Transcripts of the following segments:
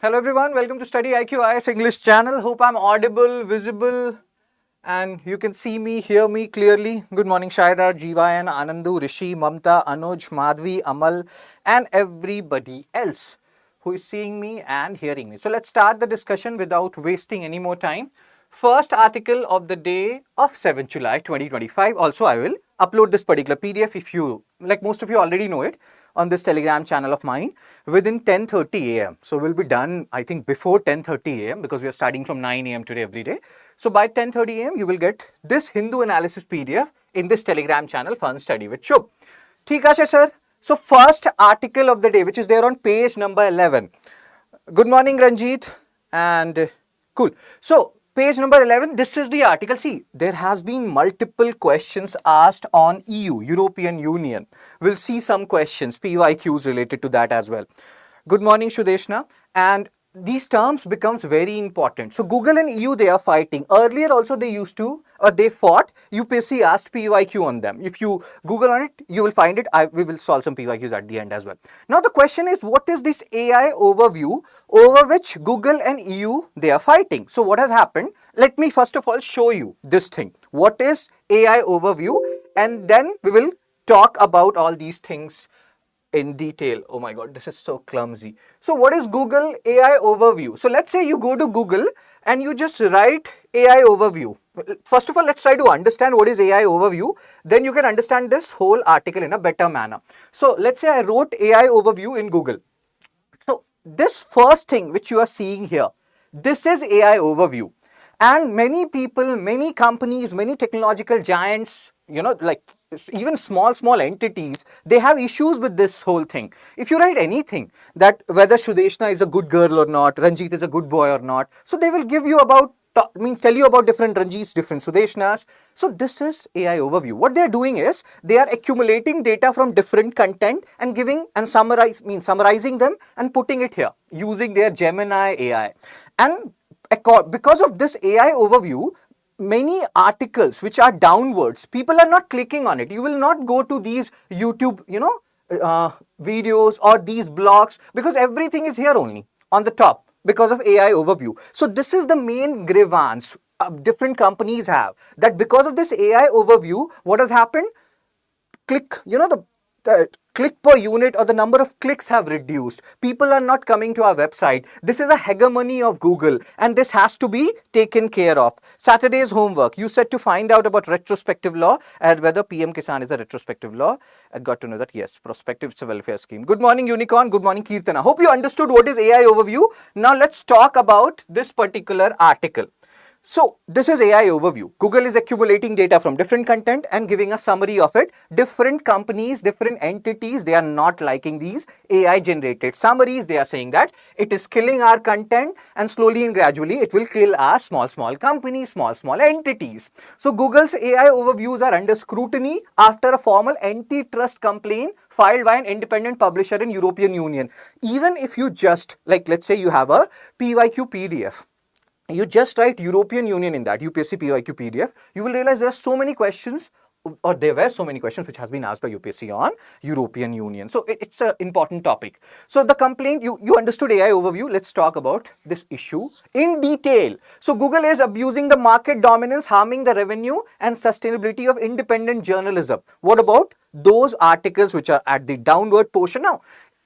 Hello everyone, welcome to Study IQ IS English channel. Hope I'm audible, visible, and you can see me, hear me clearly. Good morning Shaira, Jeevayan, Anandu, Rishi, Mamta, Anuj, Madhvi, Amal, and everybody else who is seeing me and hearing me. So let's start the discussion without wasting any more time. First article of the day of 7th July 2025. Also, I will upload this particular PDF if you, like most of you already know it, on this Telegram channel of mine within 10:30 a.m. So we'll be done, I think, before 10:30 a.m. because we are starting from 9 a.m. today every day. So by 10:30 a.m. you will get this Hindu analysis PDF in this Telegram channel, Fun Study with Shubh. ठीक है sir. So first article of the day, which is there on page number 11. Good morning, Ranjit, and cool. So page number 11, this is the article. See, there has been multiple questions asked on EU, European Union. We'll see some questions, PYQs related to that as well. Good morning, Shudeshna. And these terms becomes very important. So Google and EU, they are fighting. Earlier also they used to, or they fought. UPSC asked PYQ on them. If you Google on it, you will find it. We will solve some PYQs at the end as well. Now the question is, what is this AI overview over which Google and EU, they are fighting? So what has happened? Let me first of all show you this thing. What is AI overview? And then we will talk about all these things in detail. Oh my god, this is so clumsy. So what is Google AI overview? So let's say you go to Google and you just write AI overview. First of all, let's try to understand what is AI overview. Then you can understand this whole article in a better manner. So let's say I wrote AI overview in Google. So this first thing which you are seeing here, this is AI overview. And many people, many companies, many technological giants, like even small entities, they have issues with this whole thing. If you write anything, that whether Shudeshna is a good girl or not, Ranjit is a good boy or not, so they will give you about, tell you about different Ranjits, different Sudeshnas. So this is AI overview. What they are doing is, they are accumulating data from different content and giving and summarizing them and putting it here using their Gemini AI. And because of this AI overview, many articles which are downwards, people are not clicking on it. You will not go to these YouTube, videos or these blogs, because everything is here only on the top because of AI overview. So this is the main grievance different companies have, that because of this AI overview, what has happened? Click, the click per unit or the number of clicks have reduced. People are not coming to our website. This is a hegemony of Google, and this has to be taken care of. Saturday's homework, you said to find out about retrospective law and whether PM Kisan is a retrospective law. I got to know that, yes, prospective is a welfare scheme. Good morning, Unicorn. Good morning, Kirtana. Hope you understood what is AI overview. Now let's talk about this particular article. So this is AI overview. Google is accumulating data from different content and giving a summary of it. Different companies, different entities, they are not liking these AI generated summaries. They are saying that it is killing our content, and slowly and gradually it will kill our small companies, small entities. So Google's AI overviews are under scrutiny after a formal antitrust complaint filed by an independent publisher in European Union. Even if you just, like, let's say you have a PYQ PDF, you just write European Union in that UPSC PYQ PDF, you will realize there are so many questions, or there were so many questions which has been asked by UPSC on European Union. So it's an important topic. So the complaint, you understood AI overview. Let's talk about this issue in detail. So Google is abusing the market dominance, harming the revenue and sustainability of independent journalism. What about those articles which are at the downward portion? Now,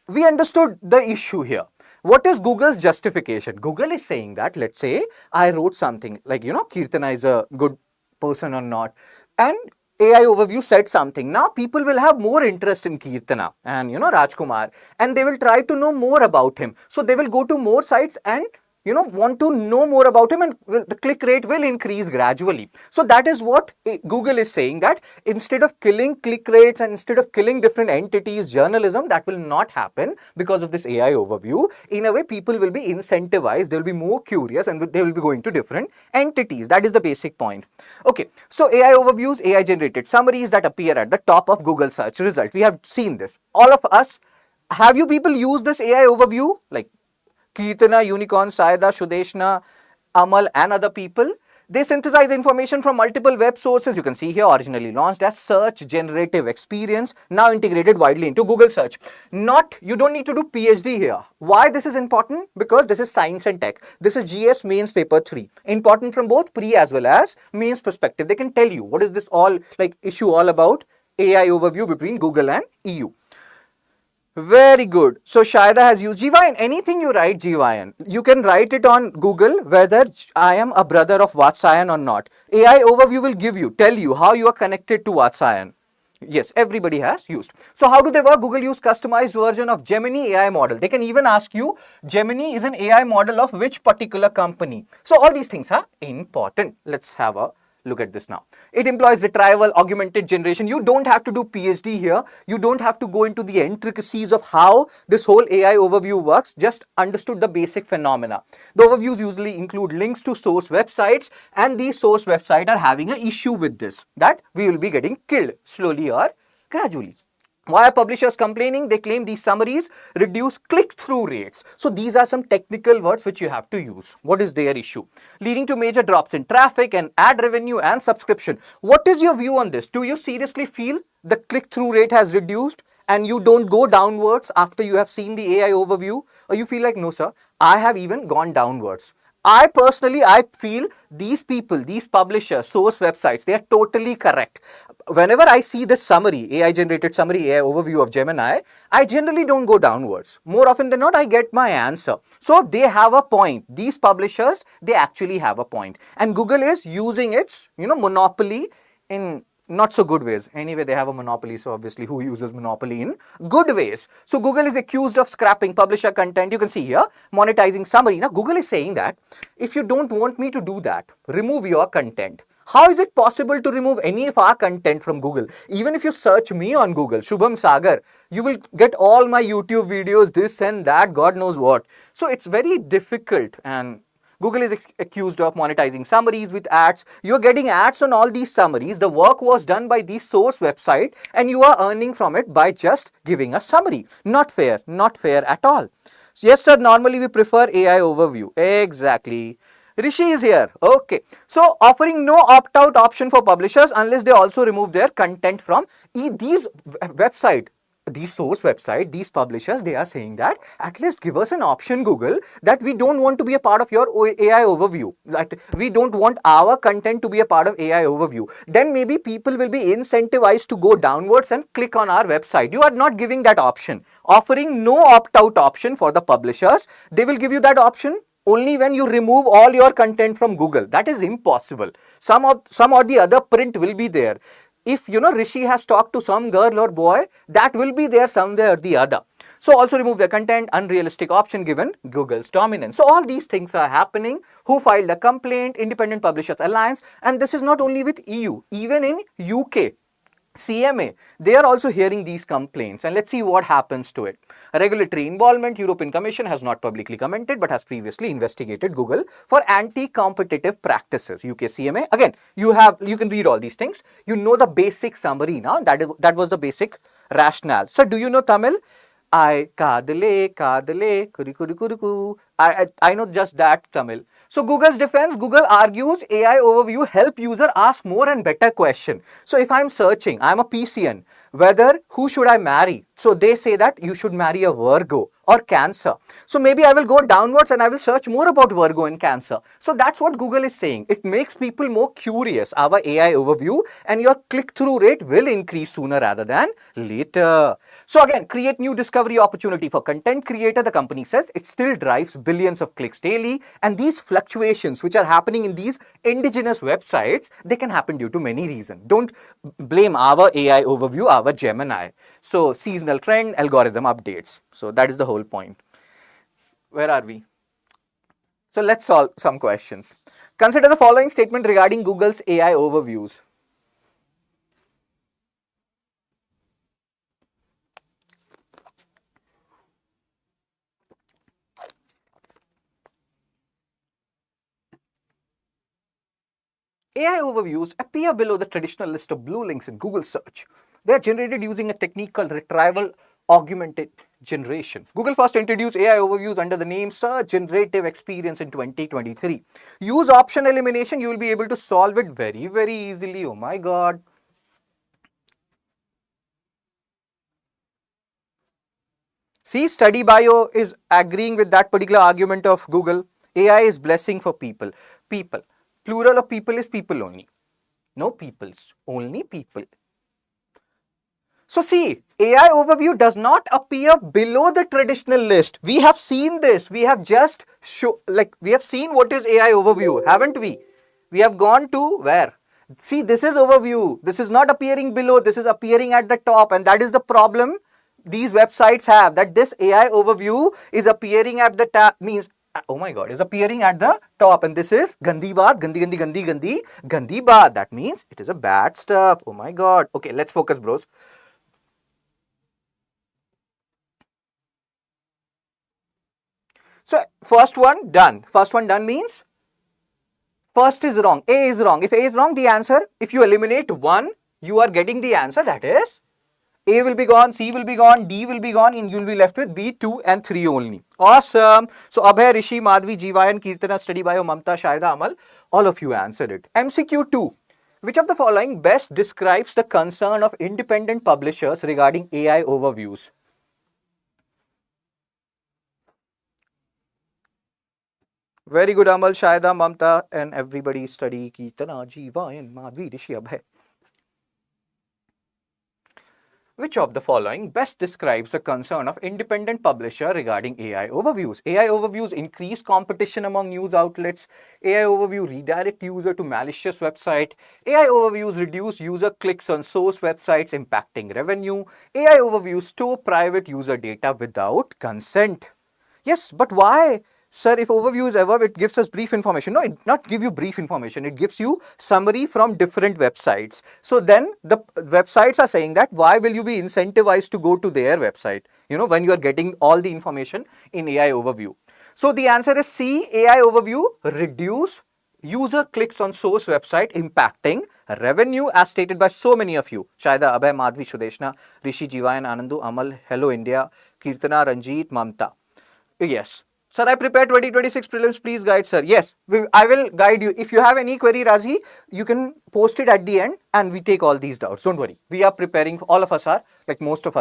we understood the issue here. What is Google's justification? Google is saying that, let's say I wrote something like, Kirtana is a good person or not, and AI overview said something. Now people will have more interest in Kirtana and Rajkumar, and they will try to know more about him. So they will go to more sites and want to know more about him, and the click rate will increase gradually. So that is what Google is saying, that instead of killing click rates and instead of killing different entities, journalism, that will not happen because of this AI overview. In a way, people will be incentivized, they will be more curious, and they will be going to different entities. That is the basic point. Okay, so AI overviews, AI generated summaries that appear at the top of Google search result. We have seen this. All of us, have you people used this AI overview? Like Kirtana, Unicorn, Saida, Shudeshna, Amal and other people, They synthesize the information from multiple web sources. You can see here, originally launched as Search Generative Experience, now integrated widely into Google Search. You don't need to do PhD here. Why this is important? Because this is science and tech. This is GS Mains Paper 3. Important from both pre as well as mains perspective. They can tell you what is this issue all about. AI overview between Google and EU. Very good. So Shaida has used Jivayan. Anything you write Jivayan, you can write it on Google whether I am a brother of Vatsayan or not. AI overview will tell you how you are connected to Vatsayan. Yes, everybody has used. So how do they work? Google use customized version of Gemini AI model. They can even ask you, Gemini is an AI model of which particular company. So all these things are important. Let's have a look at this now. It employs retrieval, augmented generation. You don't have to do PhD here. You don't have to go into the intricacies of how this whole AI overview works. Just understood the basic phenomena. The overviews usually include links to source websites, and these source websites are having an issue with this, that we will be getting killed slowly or gradually. Why are publishers complaining? They claim these summaries reduce click-through rates. So these are some technical words which you have to use. What is their issue? Leading to major drops in traffic and ad revenue and subscription. What is your view on this? Do you seriously feel the click-through rate has reduced and you don't go downwards after you have seen the AI overview? Or you feel like, no sir, I have even gone downwards. I feel these people, these publishers, source websites, they are totally correct. Whenever I see this summary, AI generated summary, AI overview of Gemini, I generally don't go downwards. More often than not, I get my answer. So they have a point. These publishers, they actually have a point. And Google is using its, monopoly in not so good ways. Anyway, they have a monopoly, so obviously who uses monopoly in good ways? So Google is accused of scrapping publisher content. You can see here, monetizing summary. Now Google is saying that if you don't want me to do that, remove your content. How is it possible to remove any of our content from Google? Even if you search me on Google, Shubham Sagar, you will get all my YouTube videos, this and that, God knows what. So it's very difficult, and Google is accused of monetizing summaries with ads. You're getting ads on all these summaries. The work was done by the source website and you are earning from it by just giving a summary. Not fair at all. So yes sir, normally we prefer AI overview. Exactly. Rishi is here. Okay. So offering no opt-out option for publishers unless they also remove their content from these websites. These source website, these publishers, they are saying that at least give us an option, Google, that we don't want to be a part of your AI overview, that we don't want our content to be a part of AI overview. Then maybe people will be incentivized to go downwards and click on our website. You are not giving that option. Offering no opt-out option for the publishers. They will give you that option only when you remove all your content from Google. That is impossible. Some or the other print will be there. If Rishi has talked to some girl or boy, that will be there somewhere or the other. So also remove the content, unrealistic option given Google's dominance. So all these things are happening. Who filed the complaint? Independent Publishers Alliance. And this is not only with EU, even in UK. CMA, they are also hearing these complaints, and let's see what happens to it. Regulatory involvement. European Commission has not publicly commented but has previously investigated Google for anti-competitive practices. UK CMA, again, you can read all these things. You know the basic summary now. That was the basic rationale. So do you know Tamil? I know just that Tamil. So Google's defense, Google argues AI overview help user ask more and better question. So if I'm searching, I'm a PCN, who should I marry? So they say that you should marry a Virgo or Cancer. So maybe I will go downwards and I will search more about Virgo and Cancer. So that's what Google is saying. It makes people more curious, our AI overview, and your click-through rate will increase sooner rather than later. So again, create new discovery opportunity for content creator. The company says it still drives billions of clicks daily, and these fluctuations which are happening in these indigenous websites, they can happen due to many reasons. Don't blame our AI overview, our Gemini. So seasonal trend, algorithm updates. So that is the whole point. Where are we? So let's solve some questions. Consider the following statement regarding Google's AI overviews. AI overviews appear below the traditional list of blue links in Google search. They are generated using a technique called retrieval augmented generation. Google first introduced AI overviews under the name Search Generative Experience in 2023. Use option elimination, you will be able to solve it very, very easily. Oh my God. See, Study Bio is agreeing with that particular argument of Google. AI is blessing for people. People. Plural of people is people only. No peoples, only people. So see, AI overview does not appear below the traditional list. We have seen this. We have just we have seen what is AI overview, haven't we? We have gone to where? See, this is overview. This is not appearing below. This is appearing at the top, and that is the problem these websites have. That this AI overview is appearing at the top means. Oh my God, is appearing at the top, and this is gandi baat, gandi baat. That means it is a bad stuff. Oh my God. Okay, let's focus, bros. So first one done. First one done means first is wrong. A is wrong. If A is wrong, the answer, if you eliminate one, you are getting the answer. That is, A will be gone, C will be gone, D will be gone, and you will be left with B, 2 and 3 only. Awesome. So Abhay, Rishi, Madhvi, Jeevayan, Kirtana, Study Bio, Mamta, Shaida, Amal, all of you answered it. MCQ 2. Which of the following best describes the concern of independent publishers regarding AI overviews? Very good, Amal, Shaida, Mamta, and everybody study Kirtana, Jeevayan, Madhvi, Rishi, Abhay. Which of the following best describes the concern of independent publisher regarding AI overviews? AI overviews increase competition among news outlets. AI overview redirect user to malicious website. AI overviews reduce user clicks on source websites, impacting revenue. AI overviews store private user data without consent. Yes, but why? Sir, if overview is ever, it gives us brief information. No, it not give you brief information. It gives you summary from different websites. So then the websites are saying that why will you be incentivized to go to their website? You know, when you are getting all the information in AI overview. So the answer is C, AI overview reduce user clicks on source website, impacting revenue as stated by so many of you. Shaida, Abhay, Madhvi, Shudeshna, Rishi, Jeevayan, Anandu, Amal, Hello India, Kirtana, Ranjit, Mamta. Yes. Sir, I prepared 2026 prelims. Please guide, sir. Yes, I will guide you. If you have any query, Razi, you can post it at the end and we take all these doubts. Don't worry. We are preparing, all of us are, like most of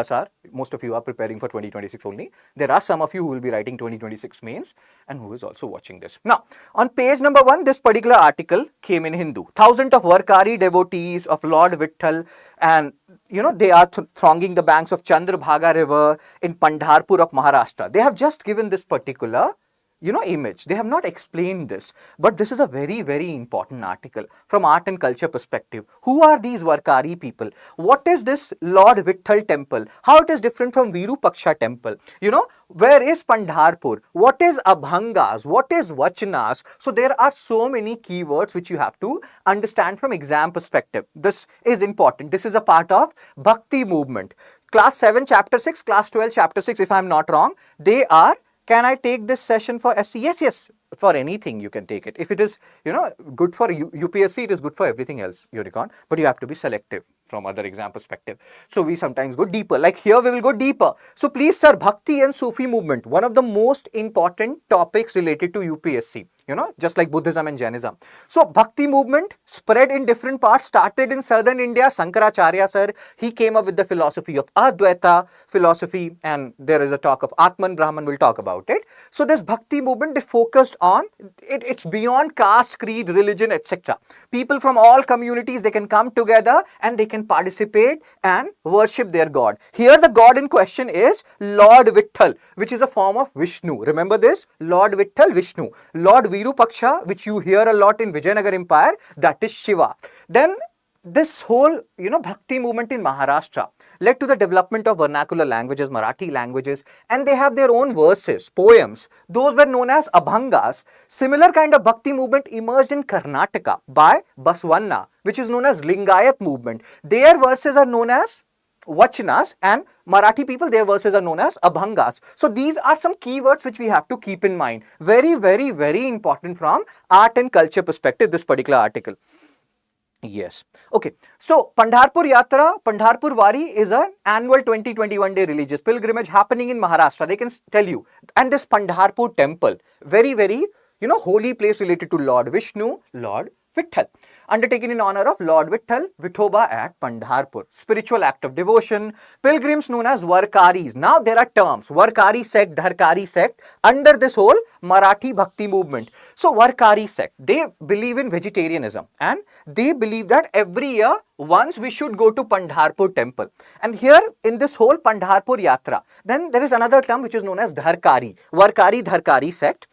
you are preparing for 2026 only. There are some of you who will be writing 2026 mains and who is also watching this. Now, on page number 1, this particular article came in Hindu. Thousands of Varkari devotees of Lord Vitthal, and you know, they are thronging the banks of Chandrabhaga river in Pandharpur of Maharashtra. They have just given this particular, you know, image. They have not explained this, but this is a very, very important article from art and culture perspective. Who are these Varkari people? What is this Lord Vitthal temple? How it is different from Virupaksha temple? You know, where is Pandharpur? What is Abhangas? What is Vachanas? So there are so many keywords which you have to understand from exam perspective. This is important. This is a part of Bhakti movement. Class 7, chapter 6, class 12, chapter 6, if I am not wrong, they are. Can I take this session for SC? Yes. For anything you can take it. If it is, you know, good for UPSC, it is good for everything else, Unicorn. But you have to be selective from other exam perspective. So we sometimes go deeper. Like here we will go deeper. So please, sir, Bhakti and Sufi movement, one of the most important topics related to UPSC. You know, just like Buddhism and Jainism. So Bhakti movement spread in different parts, started in southern India. Shankaracharya sir, he came up with the philosophy of Advaita philosophy, and there is a talk of Atman Brahman, we'll talk about it. So this Bhakti movement, they focused on, it's beyond caste, creed, religion, etc. People from all communities, they can come together and they can participate and worship their God. Here the God in question is Lord Vitthal, which is a form of Vishnu. Remember this? Lord Vitthal, Vishnu. Lord Virupaksha, which you hear a lot in Vijayanagar Empire, that is Shiva. Then this whole, you know, Bhakti movement in Maharashtra led to the development of vernacular languages, Marathi languages, and they have their own verses, poems. Those were known as Abhangas. Similar kind of Bhakti movement emerged in Karnataka by Baswanna, which is known as Lingayat movement. Their verses are known as Vachanas, and Marathi people, their verses are known as Abhangas. So these are some keywords which we have to keep in mind. Very, very, very important from art and culture perspective, this particular article. Yes. Okay. So Pandharpur Yatra, Pandharpur Wari is an annual 20-21 day religious pilgrimage happening in Maharashtra. They can tell you. And this Pandharpur temple, very, very, holy place related to Lord Vishnu, Lord Vitthal. Undertaken in honor of Lord Vitthal, Vithoba at Pandharpur. Spiritual act of devotion. Pilgrims known as Varkaris. Now there are terms. Varkari sect, Dharkari sect. Under this whole Marathi Bhakti movement. So Varkari sect, they believe in vegetarianism. And they believe that every year once we should go to Pandharpur temple. And here in this whole Pandharpur Yatra, then there is another term which is known as Dharkari. Varkari, Dharkari sect.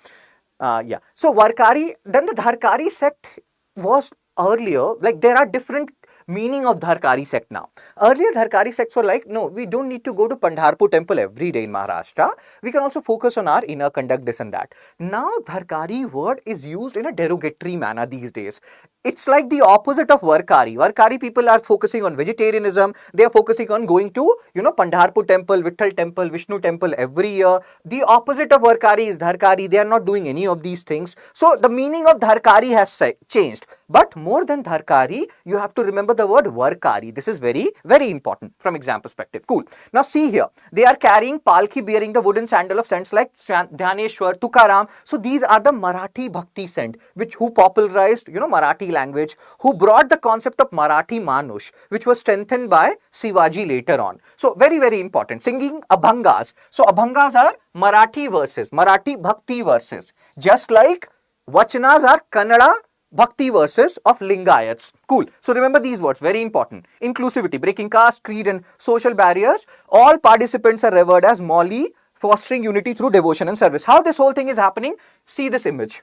So Varkari, then the Dharkari sect was earlier, like there are different meaning of Dharkari sect now. Earlier Dharkari sects were like, no, we don't need to go to Pandharpur temple every day in Maharashtra. We can also focus on our inner conduct, this and that. Now Dharkari word is used in a derogatory manner these days. It's like the opposite of Varkari. Varkari people are focusing on vegetarianism. They are focusing on going to, Pandharpur temple, Vitthal temple, Vishnu temple every year. The opposite of Varkari is Dharkari. They are not doing any of these things. So the meaning of Dharkari has changed. But more than Dharkari, you have to remember the word Varkari. This is very, very important from exam perspective. Cool. Now see here. They are carrying palki bearing the wooden sandal of saints like Dhyaneshwar, Tukaram. So these are the Marathi Bhakti saint, who popularized, Marathi language, who brought the concept of Marathi Manush, which was strengthened by Shivaji later on. So very, very important. Singing Abhangas. So Abhangas are Marathi verses, Marathi Bhakti verses. Just like Vachanas are Kannada Bhakti verses of Lingayats. Cool. So remember these words, very important. Inclusivity, breaking caste, creed and social barriers. All participants are revered as Mauli, fostering unity through devotion and service. How this whole thing is happening? See this image.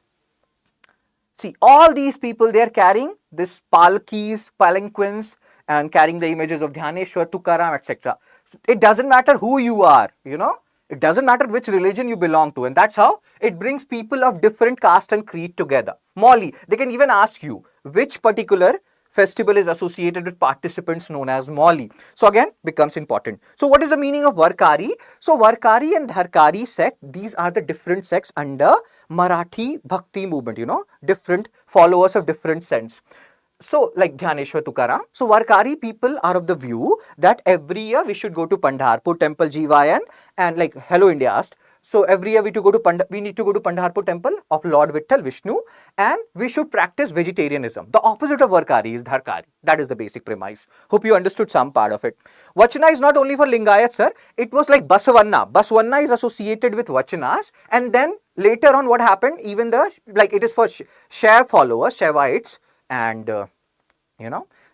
See, all these people, they are carrying this palkis, palanquins and carrying the images of Dhyaneshwar, Tukaram, etc. It doesn't matter who you are, It doesn't matter which religion you belong to, and that's how it brings people of different caste and creed together. Mauli, they can even ask you which particular festival is associated with participants known as Mauli. So again, becomes important. So what is the meaning of Varkari? So Varkari and Dharkari sect, these are the different sects under Marathi Bhakti movement, different followers of different saints. So like Dhyaneshwar Tukaram. So Varkari people are of the view that every year we should go to Pandharpur temple, Jivayan, and like Hello India asked. So every year we need to go to Pandharpur temple of Lord Vitthal, Vishnu, and we should practice vegetarianism. The opposite of Varkari is Dharkari. That is the basic premise. Hope you understood some part of it. Vachana is not only for Lingayat, sir. It was like Basavanna. Basavanna is associated with Vachanas, and then later on what happened, even it is for Shaiv followers, Shaivites, and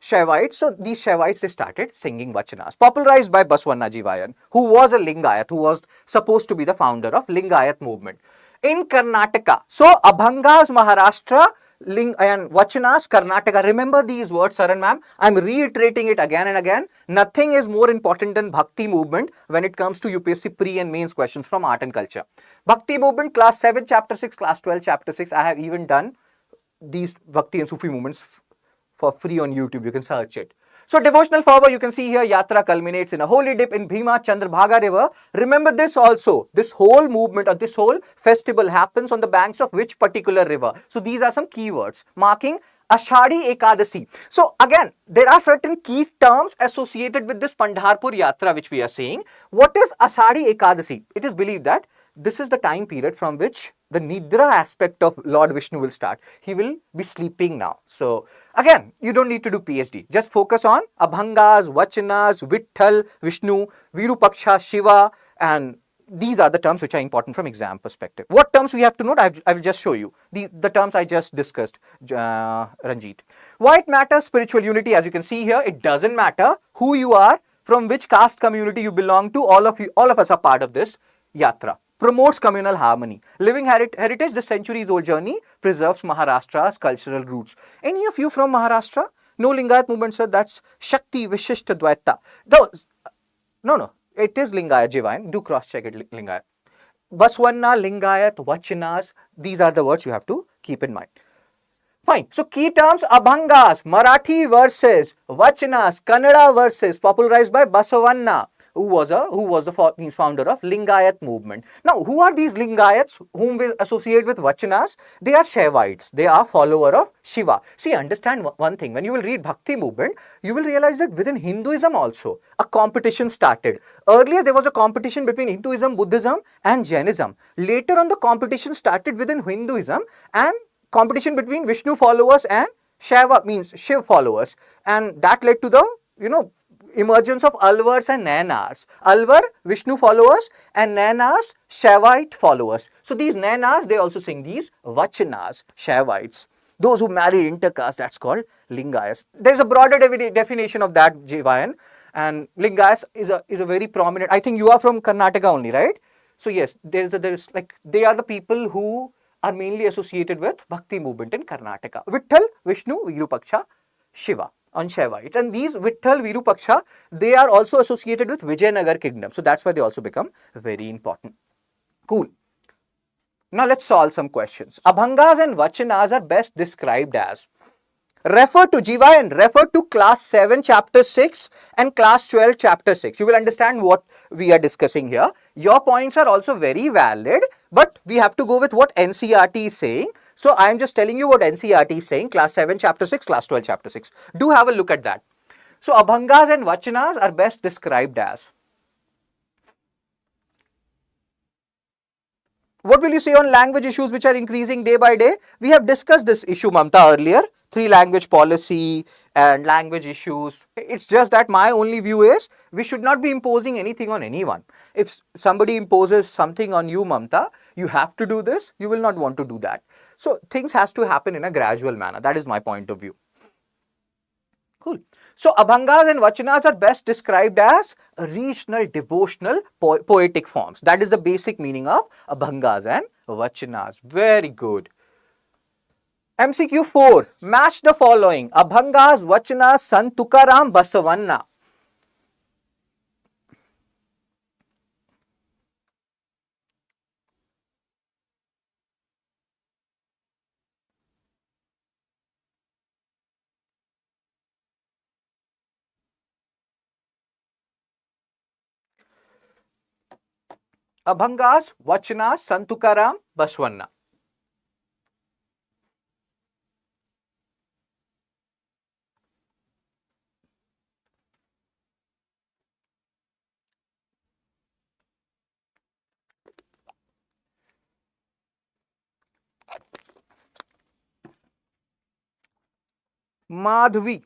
Shaivites. So these Shaivites, they started singing Vachanas, popularized by Basavanna Jivayan, who was a Lingayat, who was supposed to be the founder of Lingayat movement. In Karnataka, so Abhangas Maharashtra, and Vachanas Karnataka. Remember these words, sir and ma'am. I'm reiterating it again and again. Nothing is more important than Bhakti movement when it comes to UPSC pre and mains questions from art and culture. Bhakti movement, class 7, chapter 6, class 12, chapter 6. I have even done these Bhakti and Sufi movements for free on YouTube. You can search it. So devotional fervor, you can see here, Yatra culminates in a holy dip in Bhima Chandrabhaga river. Remember this also. This whole movement or this whole festival happens on the banks of which particular river? So these are some keywords marking Ashadi Ekadasi. So again, there are certain key terms associated with this Pandharpur Yatra which we are seeing. What is Ashadi Ekadasi? It is believed that this is the time period from which the Nidra aspect of Lord Vishnu will start. He will be sleeping now. So again, you don't need to do PhD. Just focus on Abhangas, Vachanas, Vitthal, Vishnu, Virupaksha, Shiva, and these are the terms which are important from exam perspective. What terms we have to note? I will just show you. The terms I just discussed, Ranjit. Why it matters? Spiritual unity. As you can see here, it doesn't matter who you are, from which caste community you belong to. All of us are part of this yatra. Promotes communal harmony. Living heritage, the centuries-old journey preserves Maharashtra's cultural roots. Any of you from Maharashtra? No Lingayat movement, sir. That's Shakti Vishishta Dvaita. No. It is Lingayat Jivayan. Do cross-check it, Lingayat. Basavanna, Lingayat, Vachanas. These are the words you have to keep in mind. Fine. So key terms, Abhangas, Marathi verses, Vachanas, Kannada verses, popularized by Basavanna. who was the founder of Lingayat movement. Now, who are these Lingayats whom we associate with Vachanas? They are Shaivites. They are follower of Shiva. See, understand one thing. When you will read Bhakti movement, you will realize that within Hinduism also, a competition started. Earlier, there was a competition between Hinduism, Buddhism and Jainism. Later on, the competition started within Hinduism and competition between Vishnu followers and Shaiva means Shiv followers. And that led to the, emergence of Alvars and Nayanars. Alvar, Vishnu followers, and Nayanars, Shaivite followers. So these Nayanars, they also sing these Vachanas, Shaivites. Those who marry intercaste, that's called Lingayas. There's a broader definition of that, Jivayan. And Lingayas is a very prominent, I think you are from Karnataka only, right? So yes, they are the people who are mainly associated with Bhakti movement in Karnataka. Vitthal, Vishnu, Virupaksha, Shiva on Shaivites. And these Vitthal, Virupaksha, they are also associated with Vijayanagar kingdom. So that's why they also become very important. Cool. Now let's solve some questions. Abhangas and Vachanas are best described as. Refer to Jiva and refer to class 7 chapter 6 and class 12 chapter 6. You will understand what we are discussing here. Your points are also very valid, but we have to go with what NCERT is saying. So I am just telling you what NCERT is saying, class 7 chapter 6, class 12 chapter 6. Do have a look at that. So Abhangas and Vachanas are best described as. What will you say on language issues which are increasing day by day? We have discussed this issue, Mamta, earlier. 3 language policy and language issues. It's just that my only view is we should not be imposing anything on anyone. If somebody imposes something on you, Mamta, you have to do this, you will not want to do that. So things has to happen in a gradual manner. That is my point of view. Cool. So Abhangas and Vachanas are best described as regional devotional poetic forms. That is the basic meaning of Abhangas and Vachanas. Very good. MCQ 4. Match the following. Abhangas, Vachanas, Sant Tukaram, Basavanna. Abhangas, Vachanas, Sant Tukaram, Basavanna. Madhvi.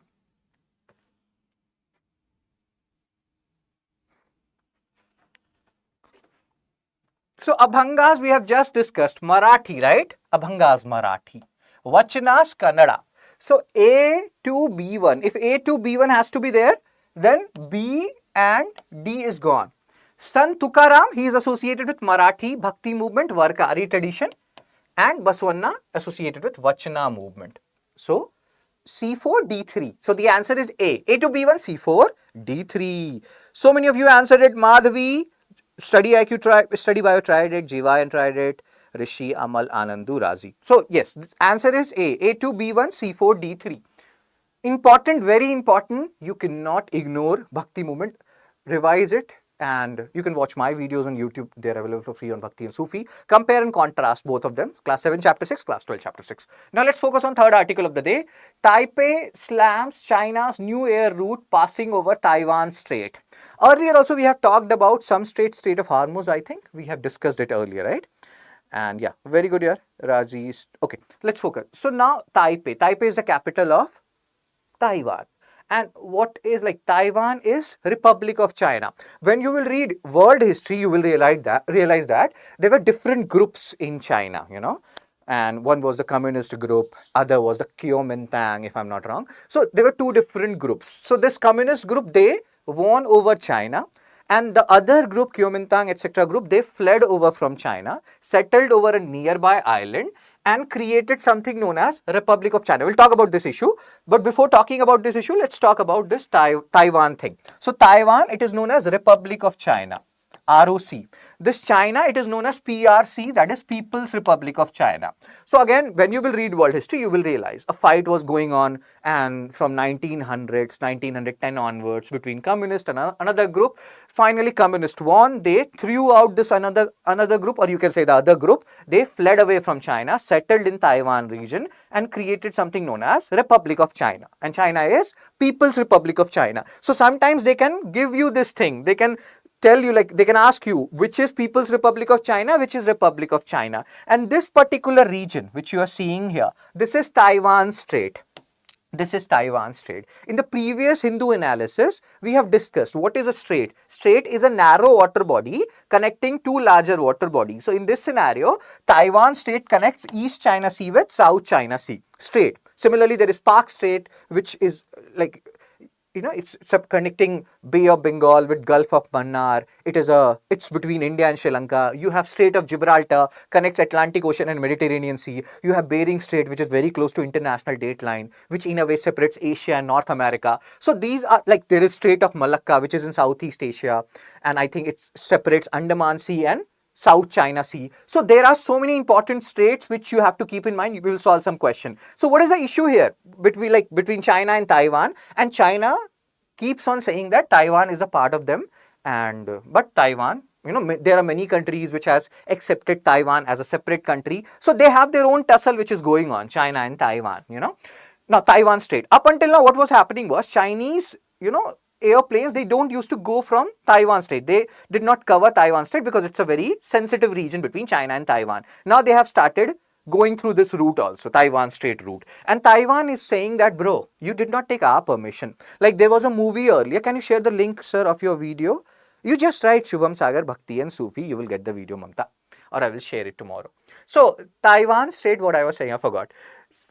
So Abhangas we have just discussed. Marathi, right? Abhangas Marathi. Vachanas Kannada. So A to B1. If A to B1 has to be there, then B and D is gone. Sant Tukaram, he is associated with Marathi Bhakti movement, Varkari tradition, and Basavanna associated with Vachana movement. So C4, D3. So the answer is A. A to B1, C4, D3. So many of you answered it. Madhavi, Study IQ, Study Bio tried it, Jivayan tried it, Rishi, Amal, Anandu, Razi. So yes, the answer is A. A to B1, C4, D3. Important, very important. You cannot ignore Bhakti movement. Revise it. And you can watch my videos on YouTube. They're available for free on Bhakti and Sufi. Compare and contrast both of them. Class 7 chapter 6, class 12 chapter 6. Now let's focus on third article of the day. Taipei slams China's new air route passing over Taiwan Strait. Earlier also we have talked about some Strait of Hormuz, I think. We have discussed it earlier, right? And yeah, very good here. Rajesh. Okay, let's focus. So now Taipei. Taipei is the capital of Taiwan. And what is like Taiwan is Republic of China. When you will read world history, you will realize that there were different groups in China, and one was the communist group, other was the Kuomintang, if I'm not wrong. So there were 2 different groups. So this communist group, they won over China, and the other group, Kuomintang, etc. group, they fled over from China, settled over a nearby island, and created something known as Republic of China. We'll talk about this issue. But before talking about this issue, let's talk about this Taiwan thing. So Taiwan, it is known as Republic of China. ROC. This China, it is known as PRC, that is People's Republic of China. So again, when you will read world history, you will realize a fight was going on, and from 1900s, 1910 onwards, between communist and another group. Finally, communist won. They threw out this another group, or you can say the other group. They fled away from China, settled in Taiwan region, and created something known as Republic of China. And China is People's Republic of China. So sometimes they can give you this thing. They can tell you, like, they can ask you which is People's Republic of China, which is Republic of China. And this particular region which you are seeing here, this is Taiwan Strait. This is Taiwan Strait. In the previous Hindu analysis, we have discussed what is a strait. Strait is a narrow water body connecting two larger water bodies. So in this scenario, Taiwan Strait connects East China Sea with South China Sea Strait. Similarly, there is Park Strait, which is like, you know, it's connecting Bay of Bengal with Gulf of Mannar. It's between India and Sri Lanka. You have Strait of Gibraltar, connects Atlantic Ocean and Mediterranean Sea. You have Bering Strait, which is very close to international date line, which in a way separates Asia and North America. So these are, like, there is Strait of Malacca, which is in Southeast Asia, and I think it separates Andaman Sea and South China Sea. So there are so many important straits which you have to keep in mind. We will solve some question. So what is the issue here between China and Taiwan? And China keeps on saying that Taiwan is a part of them, but Taiwan, you know, there are many countries which has accepted Taiwan as a separate country. So they have their own tussle which is going on, China and Taiwan, you know. Now Taiwan Strait, up until now what was happening was Chinese, you know, airplanes, they don't used to go from Taiwan Strait. They did not cover Taiwan Strait because it's a very sensitive region between China and Taiwan. Now they have started going through this route also, Taiwan Strait route. And Taiwan is saying that, bro, you did not take our permission. Like, there was a movie earlier. Can you share the link, sir, of your video? You just write Shubham Sagar, Bhakti and Sufi. You will get the video, Mamta. Or I will share it tomorrow. So Taiwan Strait, what I was saying, I forgot.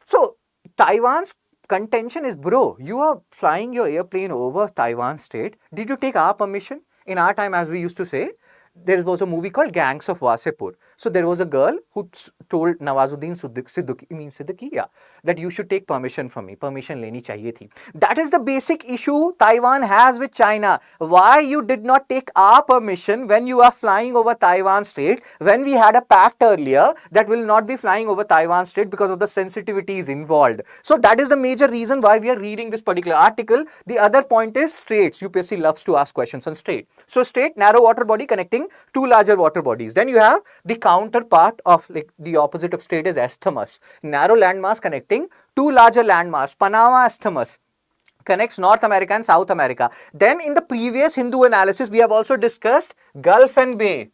So Taiwan's contention is, bro, you are flying your airplane over Taiwan Strait. Did you take our permission? In our time, as we used to say, there was a movie called Gangs of Wasepur. So there was a girl who told Nawazuddin Siddiqui, that you should take permission from me. Permission leni chahiye thi. That is the basic issue Taiwan has with China. Why you did not take our permission when you are flying over Taiwan Strait, when we had a pact earlier that will not be flying over Taiwan Strait because of the sensitivities involved. So that is the major reason why we are reading this particular article. The other point is straits. UPSC loves to ask questions on strait. So strait, narrow water body connecting two larger water bodies. Then you have the counterpart of, like, the opposite of strait is isthmus, narrow landmass connecting two larger landmass. Panama Isthmus connects North America and South America. Then in the previous Hindu analysis, we have also discussed Gulf and Bay.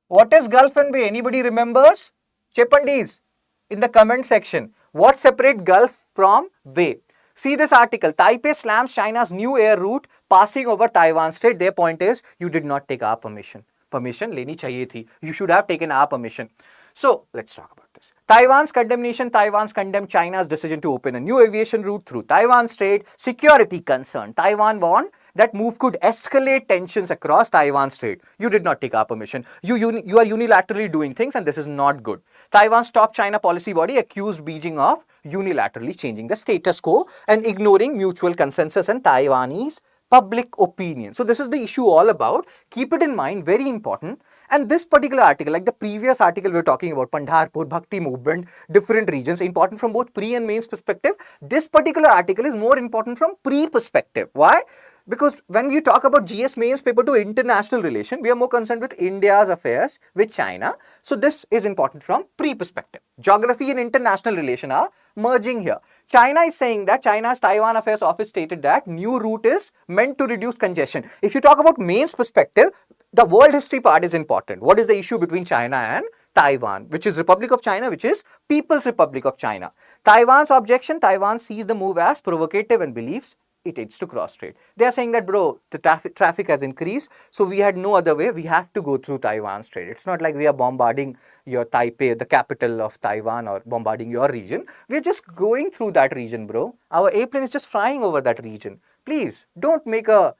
What is Gulf and Bay? Anybody remembers? Chepandis in the comment section. What separate Gulf from Bay? See this article. Taipei slams China's new air route passing over Taiwan Strait. Their point is, you did not take our permission. Permission leni chahiye thi. You should have taken our permission. So let's talk about this. Taiwan's condemnation. Taiwan's condemned China's decision to open a new aviation route through Taiwan Strait. Security concern. Taiwan warned that move could escalate tensions across Taiwan Strait. You did not take our permission. You are unilaterally doing things, and this is not good. Taiwan's top China policy body accused Beijing of unilaterally changing the status quo and ignoring mutual consensus and Taiwanese public opinion. So this is the issue all about. Keep it in mind, very important. And this particular article, like the previous article we were talking about, Pandharpur, Bhakti movement, different regions, important from both pre and mains perspective. This particular article is more important from pre perspective. Why? Because when we talk about GS mains paper to international relation, we are more concerned with India's affairs with China. So this is important from pre-perspective. Geography and international relation are merging here. China is saying that China's Taiwan Affairs Office stated that new route is meant to reduce congestion. If you talk about mains perspective, the world history part is important. What is the issue between China and Taiwan, which is Republic of China, which is People's Republic of China. Taiwan's objection, Taiwan sees the move as provocative and believes it aids to cross trade. They are saying that, bro, the traffic has increased, so we had no other way. We have to go through Taiwan Strait. It's not like we are bombarding your Taipei, the capital of Taiwan, or bombarding your region. We are just going through that region, bro. Our airplane is just flying over that region. Please don't make a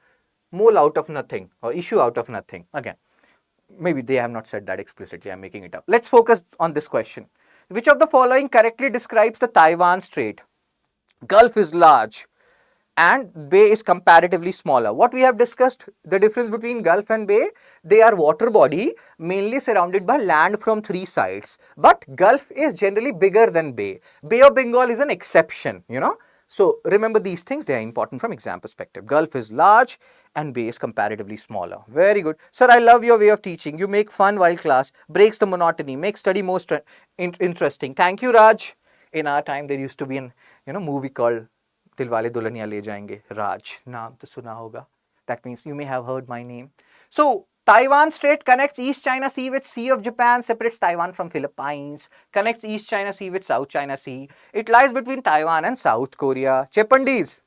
mole out of nothing or issue out of nothing. Again, maybe they have not said that explicitly. I'm making it up. Let's focus on this question. Which of the following correctly describes the Taiwan Strait? Gulf is large and bay is comparatively smaller. What we have discussed, the difference between Gulf and bay, they are water body mainly surrounded by land from three sides, but Gulf is generally bigger than bay. Bay of Bengal is an exception, you know. So remember these things, they are important from exam perspective. Gulf is large and bay is comparatively smaller. Very good. Sir, I love your way of teaching. You make fun while class, breaks the monotony, makes study most interesting. Thank you, Raj. In our time, there used to be an movie called Dilwale Dulhaniya Le Jayenge. Raj, naam to suna hoga. That means you may have heard my name. So Taiwan Strait connects East China Sea with Sea of Japan, separates Taiwan from Philippines, connects East China Sea with South China Sea. It lies between Taiwan and South Korea. Chepandis.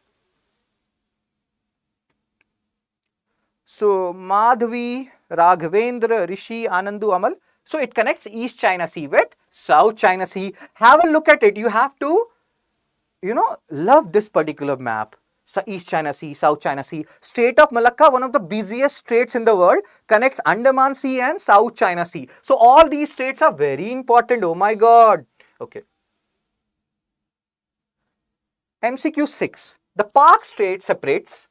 So Madhvi, Raghavendra, Rishi, Anandu, Amal. So it connects East China Sea with South China Sea. Have a look at it. You have to, love this particular map. East China Sea, South China Sea. Strait of Malacca, one of the busiest straits in the world, connects Andaman Sea and South China Sea. So all these straits are very important. Oh my God. Okay. MCQ 6. The Park Strait separates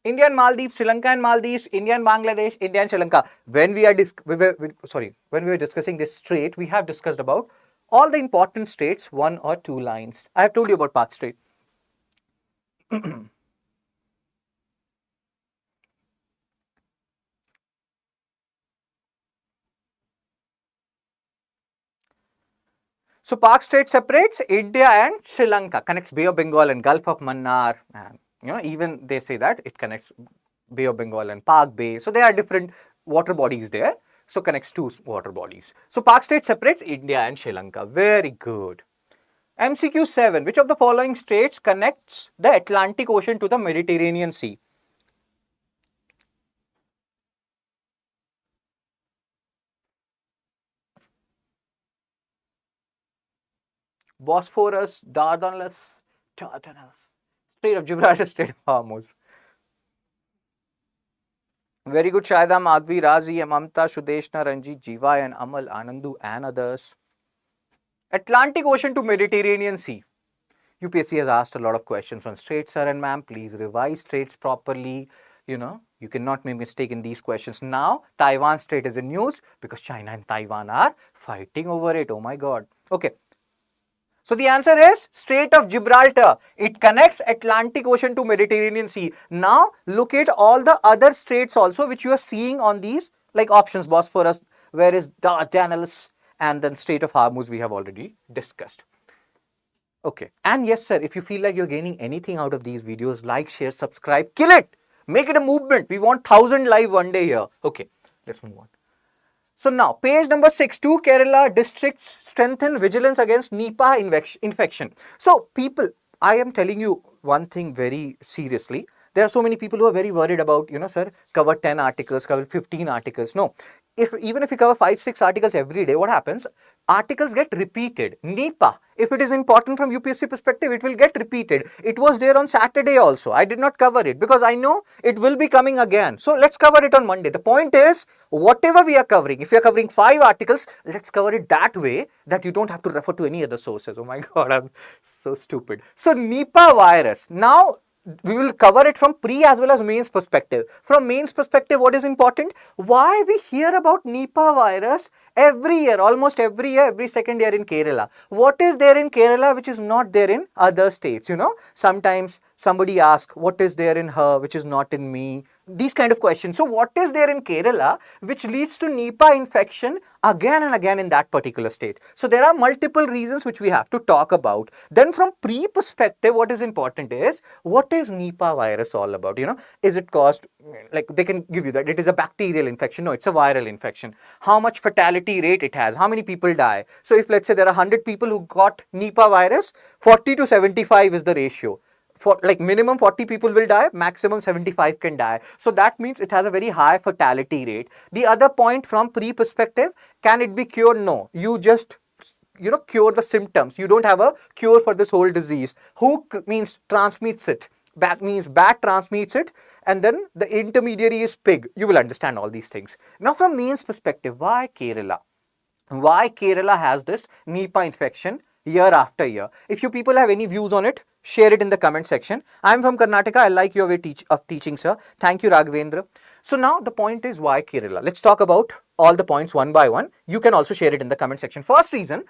India and Maldives, Sri Lanka and Maldives, India and Bangladesh, India and Sri Lanka. When we were discussing this strait, we have discussed about all the important straits, one or two lines. I have told you about Park Strait. So Park Strait separates India and Sri Lanka, connects Bay of Bengal and Gulf of Mannar. And, even they say that it connects Bay of Bengal and Park Bay. So there are different water bodies there. So connects two water bodies. So Park Strait separates India and Sri Lanka. Very good. MCQ 7. Which of the following straits connects the Atlantic Ocean to the Mediterranean Sea? Bosphorus, Dardanelles, Strait of Gibraltar, Strait of Hormuz. Very good, Shaida, Madhvi, Razi, Mamta, Shudeshna, Ranjit, Jiva, and Amal, Anandu, and others. Atlantic Ocean to Mediterranean Sea. UPSC has asked a lot of questions on straits, sir and ma'am. Please revise straits properly. You cannot make mistake in these questions. Now, Taiwan Strait is in news because China and Taiwan are fighting over it. Oh my God. Okay. So the answer is Strait of Gibraltar. It connects Atlantic Ocean to Mediterranean Sea. Now look at all the other straits also which you are seeing on these like options. Bosphorus, where is Dardanelles, and then Strait of Hormuz we have already discussed. Okay. And yes, sir, if you feel like you're gaining anything out of these videos, like, share, subscribe, kill it. Make it a movement. We want 1,000 live one day here. Okay. Let's move on. So now, page number 6, 2 Kerala districts strengthen vigilance against Nipah infection. So people, I am telling you one thing very seriously. There are so many people who are very worried about, sir, cover 10 articles, cover 15 articles. No, even if you cover 5-6 articles every day, what happens? Articles get repeated. Nipah, if it is important from UPSC perspective, it will get repeated. It was there on Saturday also. I did not cover it because I know it will be coming again. So let's cover it on Monday. The point is, whatever we are covering, if we are covering 5 articles, let's cover it that way that you don't have to refer to any other sources. Oh my God, I'm so stupid. So Nipah virus. Now, we will cover it from pre as well as mains perspective. From mains perspective, what is important? Why we hear about Nipah virus every year, almost every year, every second year in Kerala. What is there in Kerala which is not there in other states? Sometimes somebody asks, what is there in her which is not in me? These kind of questions. So what is there in Kerala which leads to Nipah infection again and again in that particular state? So there are multiple reasons which we have to talk about. Then from pre perspective, what is important is, what is Nipah virus all about? Is it caused, like they can give you that it is a bacterial infection? No, it's a viral infection. How much fatality rate it has? How many people die? So if let's say there are 100 people who got Nipah virus, 40 to 75 is the ratio. For like minimum 40 people will die, maximum 75 can die. So that means it has a very high fatality rate. The other point from pre perspective, can it be cured? No. You just cure the symptoms. You don't have a cure for this whole disease. Who means transmits it? Bat means bat transmits it, and then the intermediary is pig. You will understand all these things. Now from Main's perspective, why Kerala? Why Kerala has this Nipah infection year after year? If you people have any views on it, share it in the comment section. I'm from Karnataka. I like your way of teaching, sir. Thank you, Raghavendra. So now the point is why Kerala. Let's talk about all the points one by one. You can also share it in the comment section. First reason,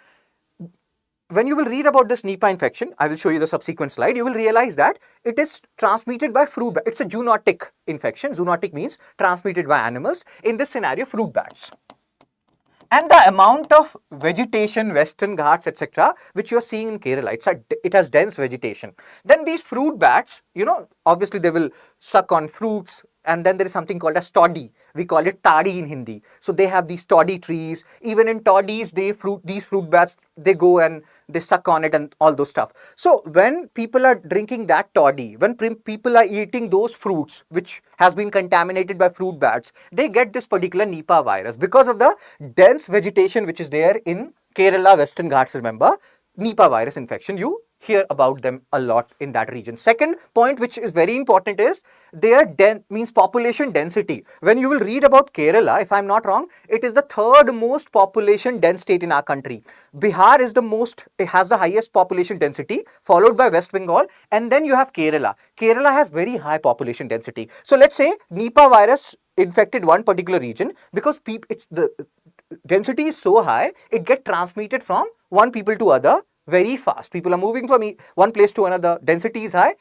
when you will read about this Nipah infection, I will show you the subsequent slide, you will realize that it is transmitted by fruit bats. It's a zoonotic infection. Zoonotic means transmitted by animals. In this scenario, fruit bats. And the amount of vegetation, Western Ghats, etc., which you are seeing in Kerala, it has dense vegetation. Then these fruit bats, obviously they will suck on fruits, and then there is something called as toddy. We call it tadi in Hindi. So they have these toddy trees. Even in toddies, these fruit bats, they go and they suck on it and all those stuff. So when people are drinking that toddy, when people are eating those fruits which has been contaminated by fruit bats, they get this particular Nipah virus because of the dense vegetation which is there in Kerala, Western Ghats. Remember, Nipah virus infection, you hear about them a lot in that region. Second point which is very important is their means population density. When you will read about Kerala, if I'm not wrong, it is the third most population dense state in our country. Bihar is it has the highest population density, followed by West Bengal, and then you have Kerala. Kerala has very high population density. So let's say Nipah virus infected one particular region, because the density is so high, it gets transmitted from one people to other very fast. People are moving from one place to another. Density is high.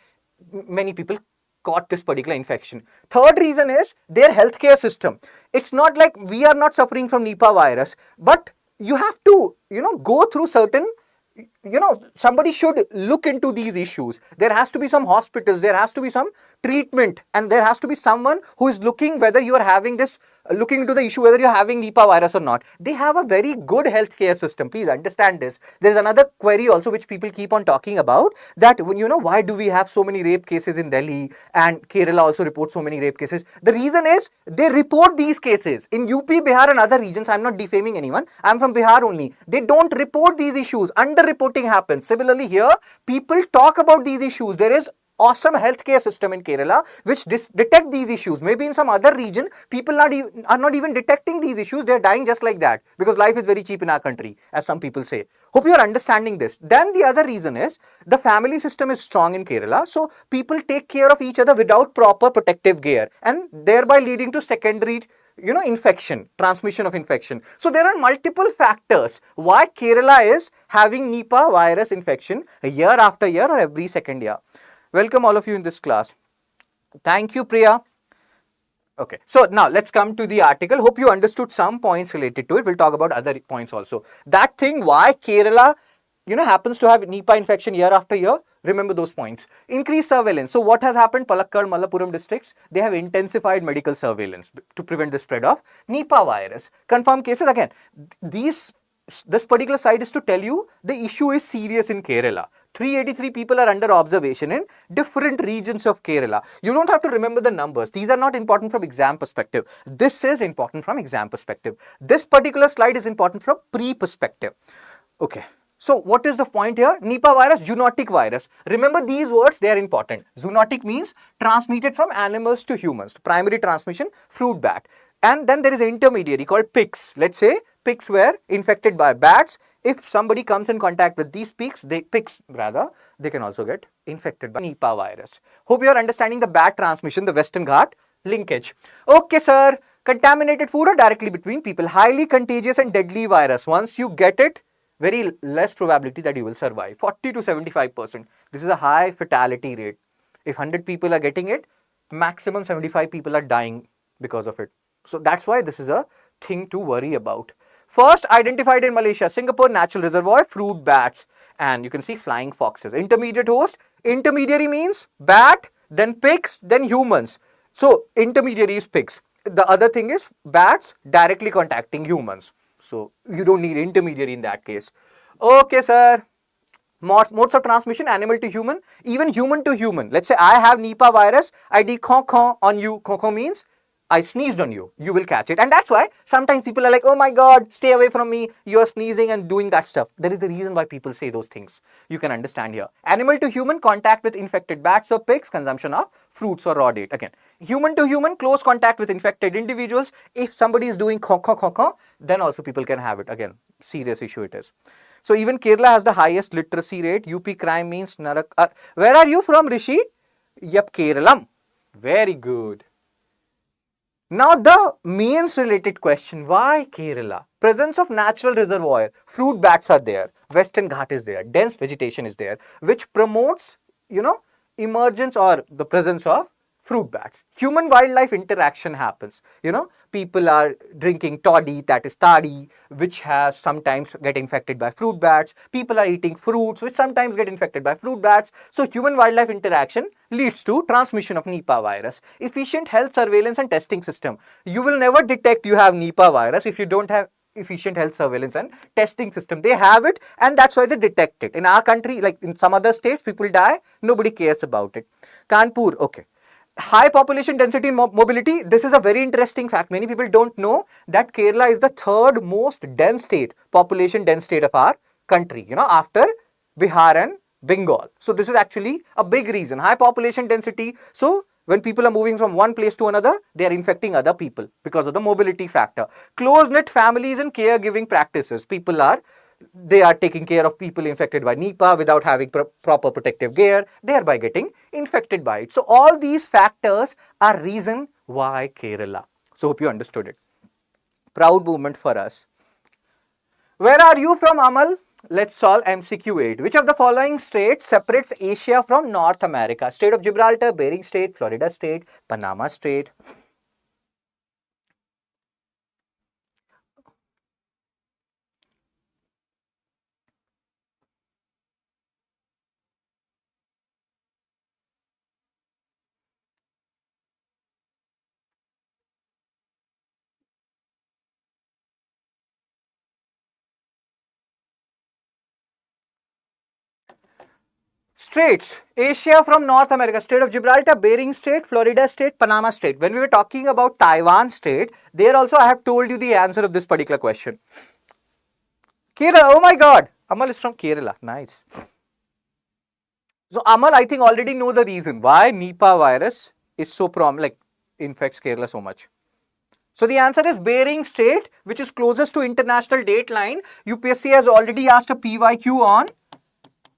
Many people caught this particular infection. Third reason is their healthcare system. It's not like we are not suffering from Nipah virus, but you have to, go through certain, somebody should look into these issues. There has to be some hospitals, there has to be some treatment, and there has to be someone who is looking whether you are having this, looking into the issue whether you're having Nipah virus or not. They have a very good healthcare system. Please understand this. There is another query also which people keep on talking about, that why do we have so many rape cases in Delhi, and Kerala also reports so many rape cases? The reason is they report these cases. In UP, Bihar and other regions, I'm not defaming anyone, I'm from Bihar only, they don't report these issues. Underreporting happens. Similarly here, people talk about these issues. There is awesome healthcare system in Kerala which detect these issues. Maybe in some other region, people are not even detecting these issues. They're dying just like that because life is very cheap in our country, as some people say. Hope you are understanding this. Then the other reason is the family system is strong in Kerala. So people take care of each other without proper protective gear, and thereby leading to secondary infection, transmission of infection. So there are multiple factors why Kerala is having Nipah virus infection year after year or every second year. Welcome all of you in this class. Thank you, Priya. Okay, so now let's come to the article. Hope you understood some points related to it. We'll talk about other points also. That thing why Kerala, happens to have Nipah infection year after year. Remember those points. Increased surveillance. So what has happened? Palakkad, Malappuram districts, they have intensified medical surveillance to prevent the spread of Nipah virus. Confirmed cases, again, this particular slide is to tell you the issue is serious in Kerala. 383 people are under observation in different regions of Kerala. You don't have to remember the numbers. These are not important from exam perspective. This is important from exam perspective. This particular slide is important from pre-perspective. Okay. So what is the point here? Nipah virus, zoonotic virus. Remember these words, they are important. Zoonotic means transmitted from animals to humans. Primary transmission, fruit bat. And then there is an intermediary called pigs. Let's say pigs were infected by bats. If somebody comes in contact with these pigs, they can also get infected by Nipah virus. Hope you are understanding the bat transmission, the Western Ghat linkage. Okay, sir. Contaminated food or directly between people. Highly contagious and deadly virus. Once you get it, very less probability that you will survive. 40 to 75%. This is a high fatality rate. If 100 people are getting it, maximum 75 people are dying because of it. So that's why this is a thing to worry about. First identified in Malaysia, Singapore natural reservoir, fruit bats, and you can see flying foxes. Intermediate host, intermediary means bat, then pigs, then humans. So intermediary is pigs. The other thing is bats directly contacting humans. So you don't need intermediary in that case. Okay, sir. Modes of transmission, animal to human, even human to human. Let's say I have Nipah virus, I do on you. Kho means I sneezed on you, you will catch it. And that's why sometimes people are like, oh my God, stay away from me. You're sneezing and doing that stuff. There is the reason why people say those things. You can understand here. Animal to human contact with infected bats or pigs, consumption of fruits or raw date. Again, human to human, close contact with infected individuals. If somebody is doing kho, then also people can have it. Again, serious issue it is. So even Kerala has the highest literacy rate. UP crime means narak. Where are you from, Rishi? Yep, Keralam. Very good. Now the means related question, why Kerala? Presence of natural reservoir, fruit bats are there, Western Ghat is there, dense vegetation is there, which promotes, emergence or the presence of fruit bats. Human wildlife interaction happens. People are drinking toddy, that is toddy, which has sometimes get infected by fruit bats. People are eating fruits, which sometimes get infected by fruit bats. So human wildlife interaction leads to transmission of Nipah virus. Efficient health surveillance and testing system. You will never detect you have Nipah virus if you don't have efficient health surveillance and testing system. They have it, and that's why they detect it. In our country, like in some other states, people die, nobody cares about it. Kanpur, okay. High population density and mobility. This is a very interesting fact. Many people don't know that Kerala is the third most dense state, population dense state of our country, after Bihar and Bengal. So this is actually a big reason. High population density. So when people are moving from one place to another, they are infecting other people because of the mobility factor. Close-knit families and caregiving practices. They are taking care of people infected by Nipah without having proper protective gear, thereby getting infected by it. So all these factors are reason why Kerala. So hope you understood it. Proud moment for us. Where are you from, Amal? Let's solve MCQ 8. Which of the following states separates Asia from North America? State of Gibraltar, Bering Strait, Florida Strait, Panama Strait. Straits, Asia from North America, Strait of Gibraltar, Bering Strait, Florida Strait, Panama Strait. When we were talking about Taiwan Strait, there also I have told you the answer of this particular question. Kerala, oh my God, Amal is from Kerala, nice. So Amal, I think already know the reason why Nipah virus is so infects Kerala so much. So the answer is Bering Strait, which is closest to international date line. UPSC has already asked a PYQ on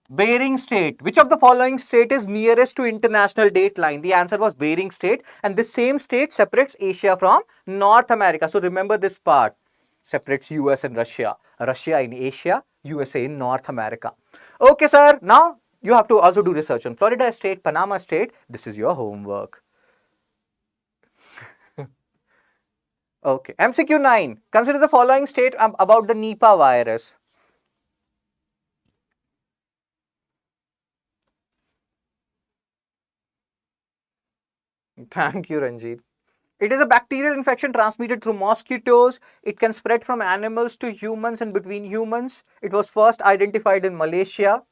Bering Strait. Which of the following state is nearest to international date line? The answer was Bering Strait, and this same state separates Asia from North America. So remember this part, separates US and Russia. Russia in Asia, USA in North America. Okay, sir. Now you have to also do research on Florida State, Panama State. This is your homework. Okay. MCQ 9. Consider the following state about the Nipah virus. Thank you, Ranjit. It is a bacterial infection transmitted through mosquitoes. It can spread from animals to humans and between humans. It was first identified in Malaysia.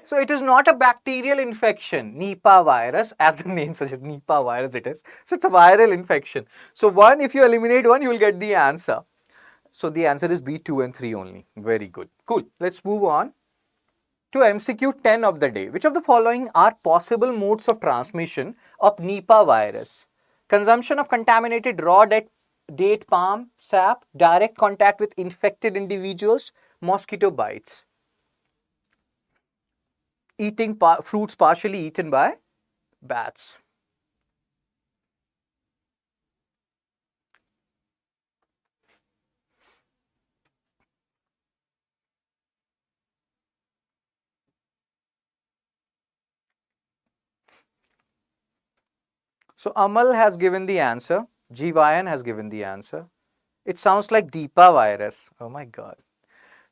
So it is not a bacterial infection, Nipah virus, as the name suggests, Nipah virus it is. So it's a viral infection. So one, if you eliminate one, you will get the answer. So the answer is B, 2 and 3 only. Very good. Cool. Let's move on to MCQ 10 of the day. Which of the following are possible modes of transmission of Nipah virus? Consumption of contaminated raw date palm sap, direct contact with infected individuals, mosquito bites. Eating fruits partially eaten by bats. So Amal has given the answer. Jivayan has given the answer. It sounds like Deepa virus. Oh my God.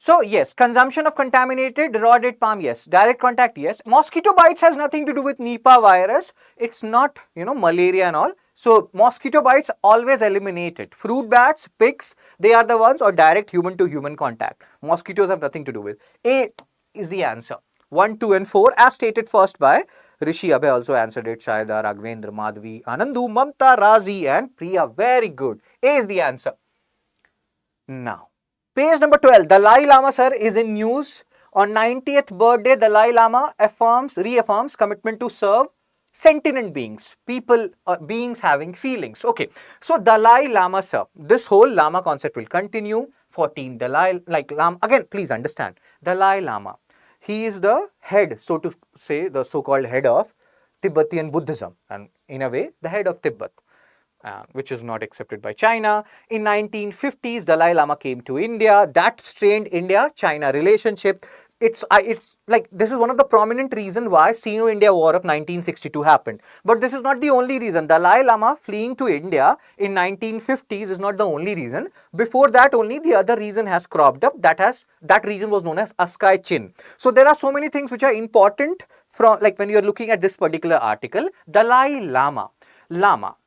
So yes, consumption of contaminated raw date palm, yes. Direct contact, yes. Mosquito bites has nothing to do with Nipah virus. It's not, malaria and all. So mosquito bites always eliminated. Fruit bats, pigs, they are the ones, or direct human to human contact. Mosquitoes have nothing to do with. A is the answer. 1, 2 and 4 as stated first by Rishi. Abhay also answered it. Shaida, Raghavendra, Madhvi, Anandu, Mamta, Razi and Priya. Very good. A is the answer. Now, page number 12. Dalai Lama sir is in news. On 90th birthday, Dalai Lama reaffirms commitment to serve sentient beings, people or beings having feelings. Okay, so Dalai Lama sir, this whole Lama concept will continue. 14 Dalai, like Lama, again please understand, Dalai Lama, he is the head, so to say, the so-called head of Tibetan Buddhism, and in a way the head of Tibet. Which is not accepted by China. In 1950s, Dalai Lama came to India. That strained India-China relationship. It's like this is one of the prominent reasons why Sino-India War of 1962 happened. But this is not the only reason. Dalai Lama fleeing to India in 1950s is not the only reason. Before that, only the other reason has cropped up. That reason was known as Askai Chin. So there are so many things which are important from, like, when you are looking at this particular article. Dalai Lama.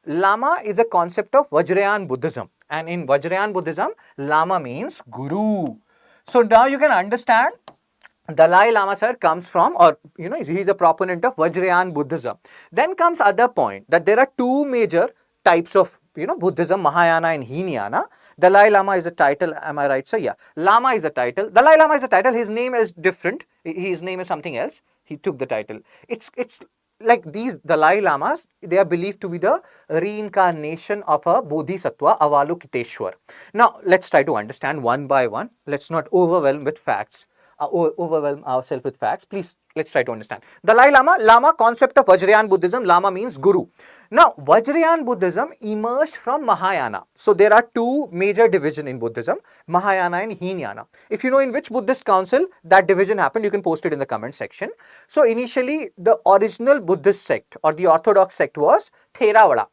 Lama is a concept of Vajrayana Buddhism, and in Vajrayana Buddhism, Lama means Guru. So now you can understand Dalai Lama sir comes from, or he is a proponent of Vajrayana Buddhism. Then comes other point that there are two major types of Buddhism, Mahayana and Hinayana. Dalai Lama is a title, am I right? So yeah, Lama is a title. Dalai Lama is a title. His name is different. His name is something else. He took the title. It's like these Dalai Lamas, they are believed to be the reincarnation of a Bodhisattva, Avalokiteshwar. Now, let's try to understand one by one. Let's not overwhelm with facts. Overwhelm ourselves with facts. Please, let's try to understand. Dalai Lama concept of Vajrayana Buddhism. Lama means Guru. Now, Vajrayana Buddhism emerged from Mahayana. So, there are two major divisions in Buddhism, Mahayana and Hinayana. If you know in which Buddhist council that division happened, you can post it in the comment section. So, initially, the original Buddhist sect or the orthodox sect was Theravada.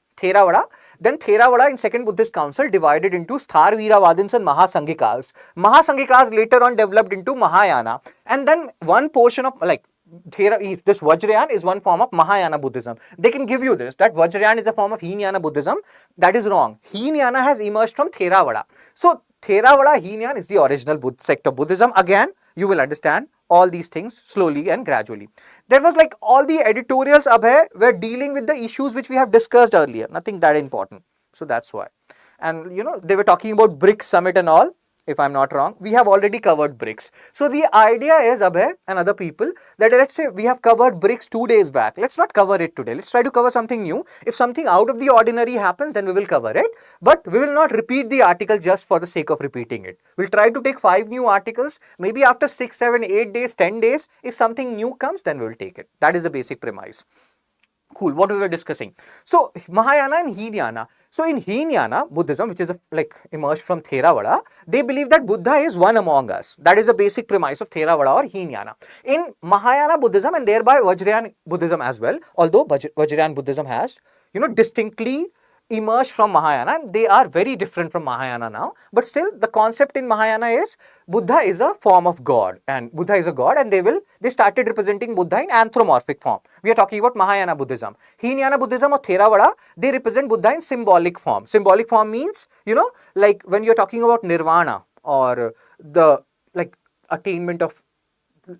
Then Theravada in second Buddhist council divided into Stharviravadins and Mahasanghikas. Mahasanghikas later on developed into Mahayana. And then one portion of this Vajrayana is one form of Mahayana Buddhism. They can give you this, that Vajrayana is a form of Hinayana Buddhism. That is wrong. Hinayana has emerged from Theravada. So Theravada, Hinayana is the original sect of Buddhism. Again, you will understand all these things slowly and gradually. There was like all the editorials Abhay were dealing with the issues which we have discussed earlier. Nothing that important. So that's why. And they were talking about BRICS summit and all. If I'm not wrong, we have already covered BRICS. So the idea is, Abhay and other people, that let's say we have covered BRICS 2 days back. Let's not cover it today. Let's try to cover something new. If something out of the ordinary happens, then we will cover it. But we will not repeat the article just for the sake of repeating it. We'll try to take 5 new articles. Maybe after 6, 7, 8 days, 10 days, if something new comes, then we will take it. That is the basic premise. Cool, what we were discussing. So, Mahayana and Hinayana. So, in Hinayana Buddhism, which is emerged from Theravada, they believe that Buddha is one among us. That is the basic premise of Theravada or Hinayana. In Mahayana Buddhism and thereby Vajrayana Buddhism as well, although Vajrayana Buddhism has, distinctly emerged from Mahayana, and they are very different from Mahayana now, but still the concept in Mahayana is Buddha is a form of God, and Buddha is a God, and they started representing Buddha in anthropomorphic form. We are talking about Mahayana Buddhism. Hinayana Buddhism or Theravada, they represent Buddha in symbolic form. Symbolic form means, like when you're talking about nirvana or the attainment of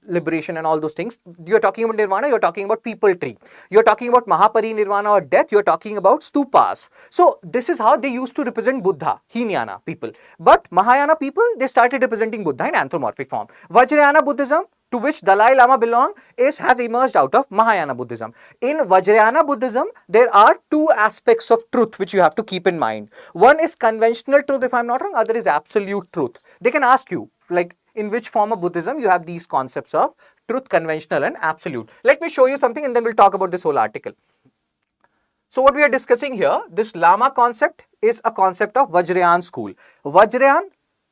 liberation and all those things, you're talking about nirvana, you're talking about people tree, you're talking about Mahaparinirvana or death, you're talking about stupas. So this is how they used to represent Buddha, Hinayana people. But Mahayana people, they started representing Buddha in anthropomorphic form. Vajrayana Buddhism, to which Dalai Lama belongs, has emerged out of Mahayana Buddhism. In Vajrayana Buddhism, there are two aspects of truth which you have to keep in mind. One is conventional truth, if I'm not wrong, other is absolute truth. They can ask you, in which form of Buddhism you have these concepts of truth, conventional and absolute. Let me show you something and then we'll talk about this whole article. So what we are discussing here, this Lama concept is a concept of Vajrayana school. Vajrayana,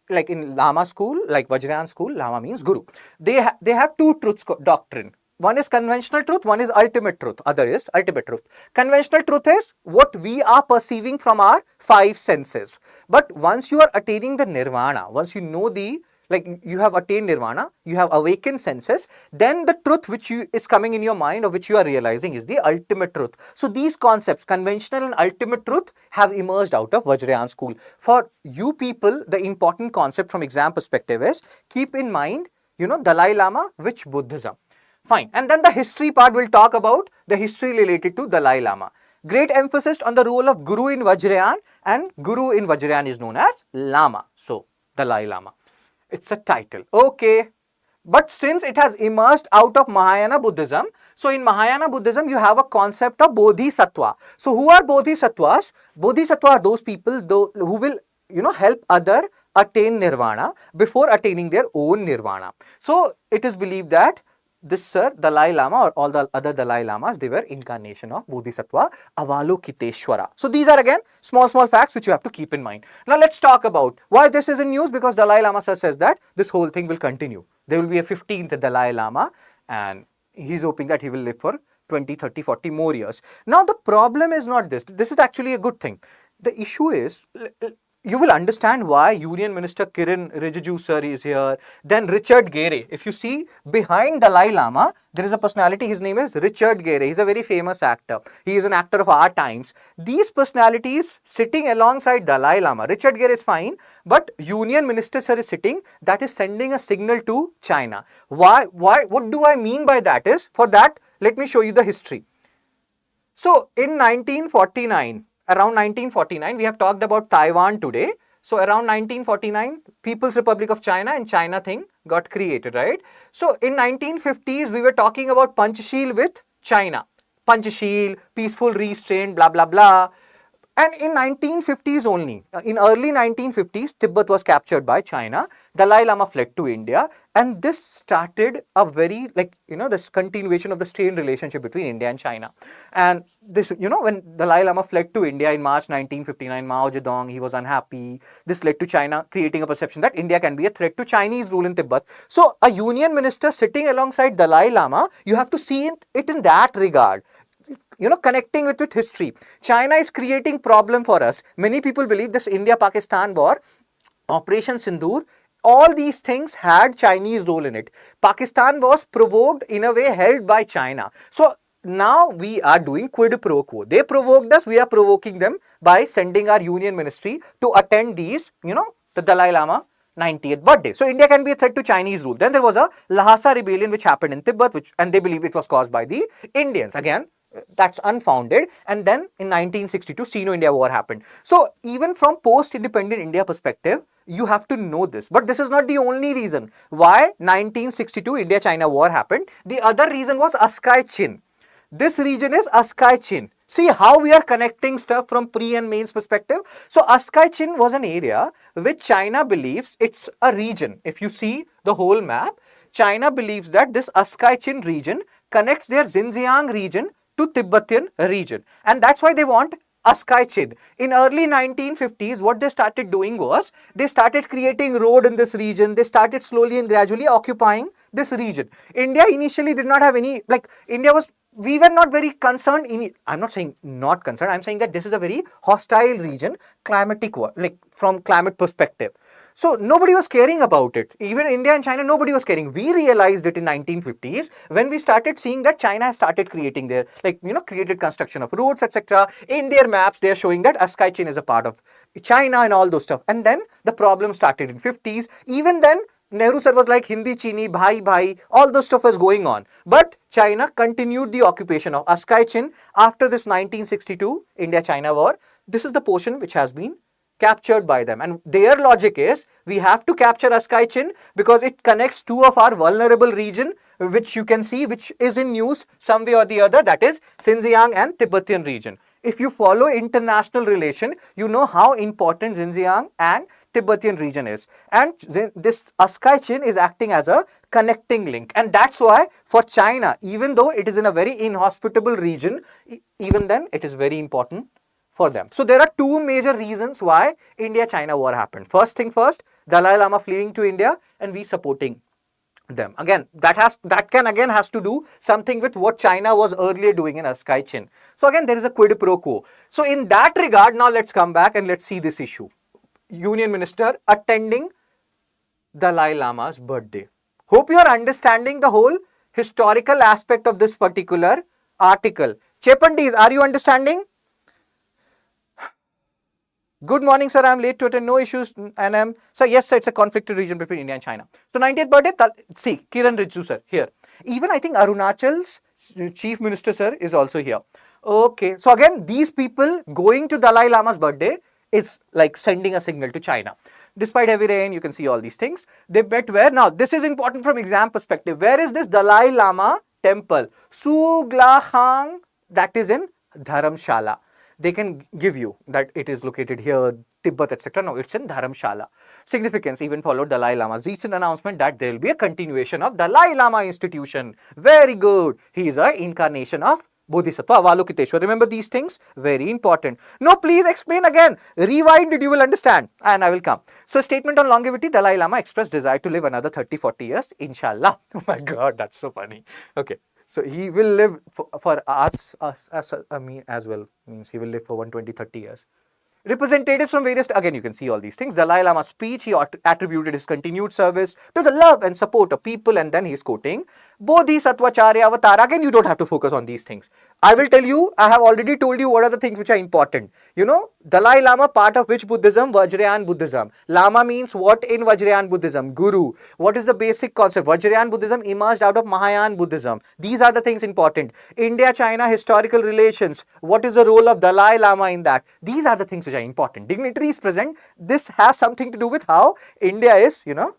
like in Lama school, like Vajrayana school, Lama means Guru. They have two truths doctrine. One is conventional truth, one is ultimate truth, other is ultimate truth. Conventional truth is what we are perceiving from our 5 senses. But once you are attaining the nirvana, once you know the like you have attained nirvana, you have awakened senses, then the truth which is coming in your mind or which you are realizing is the ultimate truth. So these concepts, conventional and ultimate truth, have emerged out of Vajrayana school. For you people, the important concept from exam perspective is, keep in mind, Dalai Lama, which Buddhism. Fine. And then the history part will talk about the history related to Dalai Lama. Great emphasis on the role of Guru in Vajrayana, and Guru in Vajrayana is known as Lama. So, Dalai Lama. It's a title. Okay. But since it has emerged out of Mahayana Buddhism, so in Mahayana Buddhism, you have a concept of Bodhisattva. So, who are Bodhisattvas? Bodhisattvas are those people who will, help other attain nirvana before attaining their own nirvana. So, it is believed that this Sir Dalai Lama or all the other Dalai Lamas, they were incarnation of Bodhisattva Avalokiteshvara. So these are again small facts which you have to keep in mind. Now let's talk about why this is in news, because Dalai Lama Sir says that this whole thing will continue. There will be a 15th Dalai Lama and he's hoping that he will live for 20, 30, 40 more years. Now the problem is not this. This is actually a good thing. The issue is, you will understand why Union Minister Kiren Rijiju sir is here. Then Richard Gere. If you see behind Dalai Lama, there is a personality. His name is Richard Gere. He's a very famous actor. He is an actor of our times. These personalities sitting alongside Dalai Lama. Richard Gere is fine, but Union Minister sir is sitting. That is sending a signal to China. Why? What do I mean by that is, for that, let me show you the history. So in 1949, around 1949, we have talked about Taiwan today. So around 1949, People's Republic of China and China thing got created, right? So in 1950s, we were talking about Panchsheel with China. Panchsheel, peaceful restraint, blah, blah, blah. And in 1950s only, in early 1950s, Tibet was captured by China. Dalai Lama fled to India, and this started a very, this continuation of the strained relationship between India and China. And this, when Dalai Lama fled to India in March 1959, Mao Zedong, he was unhappy. This led to China creating a perception that India can be a threat to Chinese rule in Tibet. So a union minister sitting alongside Dalai Lama, you have to see it in that regard. Connecting with history. China is creating problem for us. Many people believe this India-Pakistan war, Operation Sindoor, all these things had Chinese role in it. Pakistan was provoked in a way held by China. So now we are doing quid pro quo. They provoked us, we are provoking them by sending our union ministry to attend these, the Dalai Lama 90th birthday. So India can be a threat to Chinese rule. Then there was a Lhasa rebellion which happened in Tibet, and they believe it was caused by the Indians. Again, that's unfounded. And then in 1962, Sino-India war happened. So even from post-independent India perspective, you have to know this. But this is not the only reason why 1962 India-China war happened. The other reason was Askai Chin. This region is Askai Chin. See how we are connecting stuff from pre and mains perspective. So Askai Chin was an area which China believes it's a region. If you see the whole map, China believes that this Askai Chin region connects their Xinjiang region to Tibetan region, and that's why they want Askai Chin. In early 1950s, what they started doing was, they started creating road in this region. They started slowly and gradually occupying this region. India initially did not have any, we were not very concerned. I'm not saying not concerned. I'm saying that this is a very hostile region, from climate perspective. So nobody was caring about it. Even India and China, nobody was caring. We realized it in 1950s when we started seeing that China has started creating their, created construction of roads, etc. In their maps, they are showing that Askai Chin is a part of China and all those stuff. And then the problem started in 50s. Even then, Nehru sir was like, Hindi Chini, bhai bhai, all those stuff was going on. But China continued the occupation of Askai Chin after this 1962 India-China war. This is the portion which has been captured by them, and their logic is, we have to capture Askai Chin because it connects two of our vulnerable region, which you can see, which is in news some way or the other, that is Xinjiang and Tibetan region. If you follow international relation, you know how important Xinjiang and Tibetan region is, and this Askai Chin is acting as a connecting link, and that's why for China, even though it is in a very inhospitable region, even then it is very important for them. So there are two major reasons why India-China war happened. First thing first, Dalai Lama fleeing to India and we supporting them. Again, that has to do something with what China was earlier doing in Askai Chin. So again, there is a quid pro quo. So in that regard, now let's come back and let's see this issue. Union Minister attending Dalai Lama's birthday. Hope you are understanding the whole historical aspect of this particular article. Chepandis, are you understanding? Good morning, sir. I'm late to attend. No issues. And I'm so yes, sir. It's a conflicted region between India and China. So 90th birthday. See, Kiran Rijiju, sir, here. Even I think Arunachal's chief minister, sir, is also here. Okay. So again, these people going to Dalai Lama's birthday is like sending a signal to China. Despite heavy rain, you can see all these things. They met where? Now, this is important from exam perspective. Where is this Dalai Lama temple? Suglahang, that is in Dharamshala. They can give you that it is located here, Tibet, etc. No, it's in Dharamshala. Significance even followed Dalai Lama's recent announcement that there will be a continuation of Dalai Lama institution. Very good. He is an incarnation of Bodhisattva, Avalokiteshvara. Remember these things? Very important. No, please explain again. Rewind it, you will understand. And I will come. So, statement on longevity, Dalai Lama expressed desire to live another 30-40 years, inshallah. Oh my God, that's so funny. Okay. So, he will live for us as well. Means he will live for 120-30 years. Representatives from various, again you can see all these things. Dalai Lama's speech, he attributed his continued service to the love and support of people, and then he's quoting Bodhisattvacharya Avatar. Again, you don't have to focus on these things. I will tell you, I have already told you what are the things which are important. You know, Dalai Lama, part of which Buddhism? Vajrayana Buddhism. Lama means what in Vajrayana Buddhism? Guru. What is the basic concept? Vajrayana Buddhism emerged out of Mahayana Buddhism. These are the things important. India-China historical relations. What is the role of Dalai Lama in that? These are the things which are important. Dignitaries present. This has something to do with how India is, you know,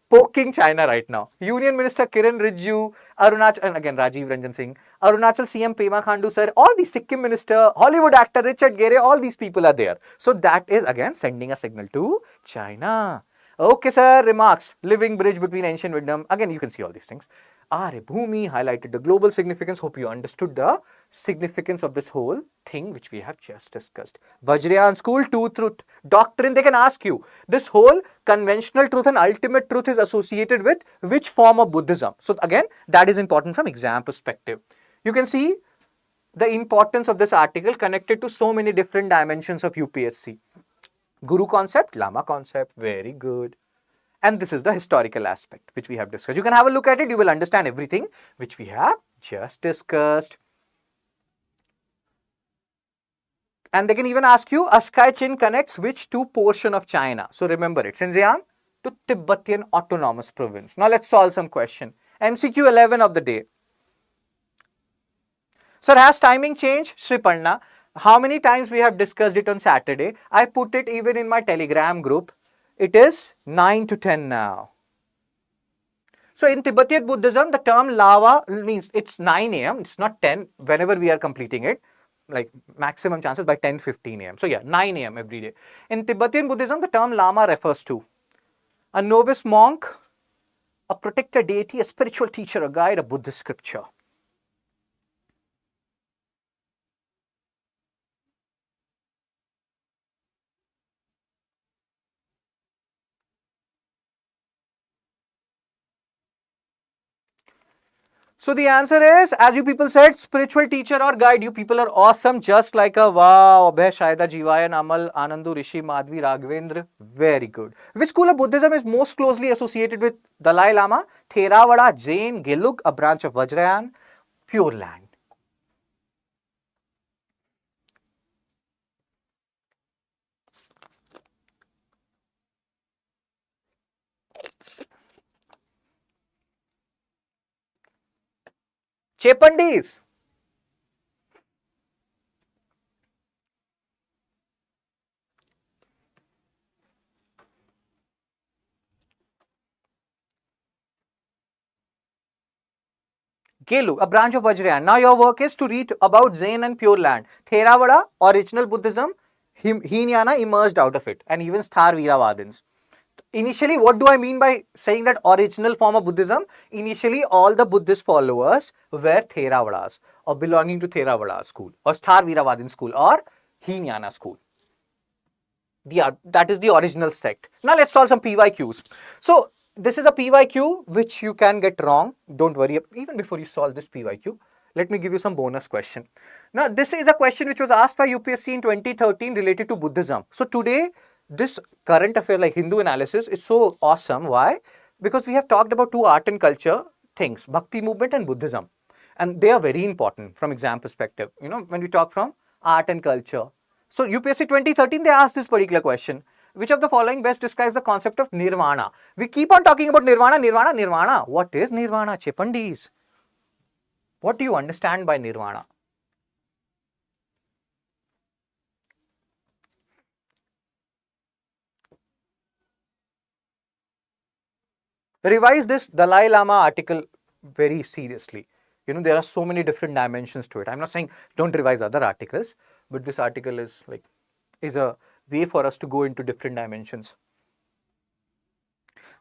poking China right now. Union Minister Kiran Rijiju, Arunachal, and again Rajiv Ranjan Singh, Arunachal CM Pema Khandu sir, all the Sikkim Minister, Hollywood actor Richard Gere, all these people are there. So that is again sending a signal to China. Okay, sir. Remarks. Living bridge between ancient wisdom. Again, you can see all these things. Bhumi highlighted the global significance. Hope you understood the significance of this whole thing which we have just discussed. Vajrayana school, truth doctrine. They can ask you, this whole conventional truth and ultimate truth is associated with which form of Buddhism? So again, that is important from exam perspective. You can see the importance of this article connected to so many different dimensions of UPSC. Guru concept, Lama concept, very good. And this is the historical aspect which we have discussed. You can have a look at it, you will understand everything which we have just discussed. And they can even ask you, Askai Chin connects which two portion of China? So remember it, Xinjiang to Tibetan Autonomous Province. Now let's solve some question. MCQ 11 of the day. Sir, has timing changed? Sri Parna, how many times we have discussed it on Saturday? I put it even in my Telegram group. It is 9 to 10 now. So in Tibetan Buddhism, the term lava means it's 9 a.m. It's not 10 whenever we are completing it. Like maximum chances by 10-15 a.m. So yeah, 9 a.m. every day. In Tibetan Buddhism, the term Lama refers to a novice monk, a protected deity, a spiritual teacher, a guide, a Buddhist scripture. So the answer is, as you people said, spiritual teacher or guide. You people are awesome, just like a wow, Abhay, Shaida, Jivayan, Amal, Anandu, Rishi, Madhvi, Raghavendra. Very good. Which school of Buddhism is most closely associated with Dalai Lama? Theravada, Jain, Gelug, a branch of Vajrayana, Pure Land. Chepandis. Gelu, a branch of Vajrayana. Now your work is to read about Jain and Pure Land. Theravada, original Buddhism. Hinayana emerged out of it. And even Stharviravadins. Initially, what do I mean by saying that original form of Buddhism? Initially, all the Buddhist followers were Theravadas or belonging to Theravada school or Stharviravadin school or Hinayana school. That is the original sect. Now, let's solve some PYQs. So, this is a PYQ which you can get wrong. Don't worry. Even before you solve this PYQ, let me give you some bonus question. Now, this is a question which was asked by UPSC in 2013 related to Buddhism. So, today, this current affair like Hindu analysis is so awesome. Why? Because we have talked about two art and culture things, Bhakti movement and Buddhism. And they are very important from exam perspective, when we talk from art and culture. So UPSC 2013, they asked this particular question. Which of the following best describes the concept of nirvana? We keep on talking about nirvana, nirvana, nirvana. What is nirvana, Chipandis? What do you understand by nirvana? Revise this Dalai Lama article very seriously. There are so many different dimensions to it. I'm not saying don't revise other articles, but this article is a way for us to go into different dimensions.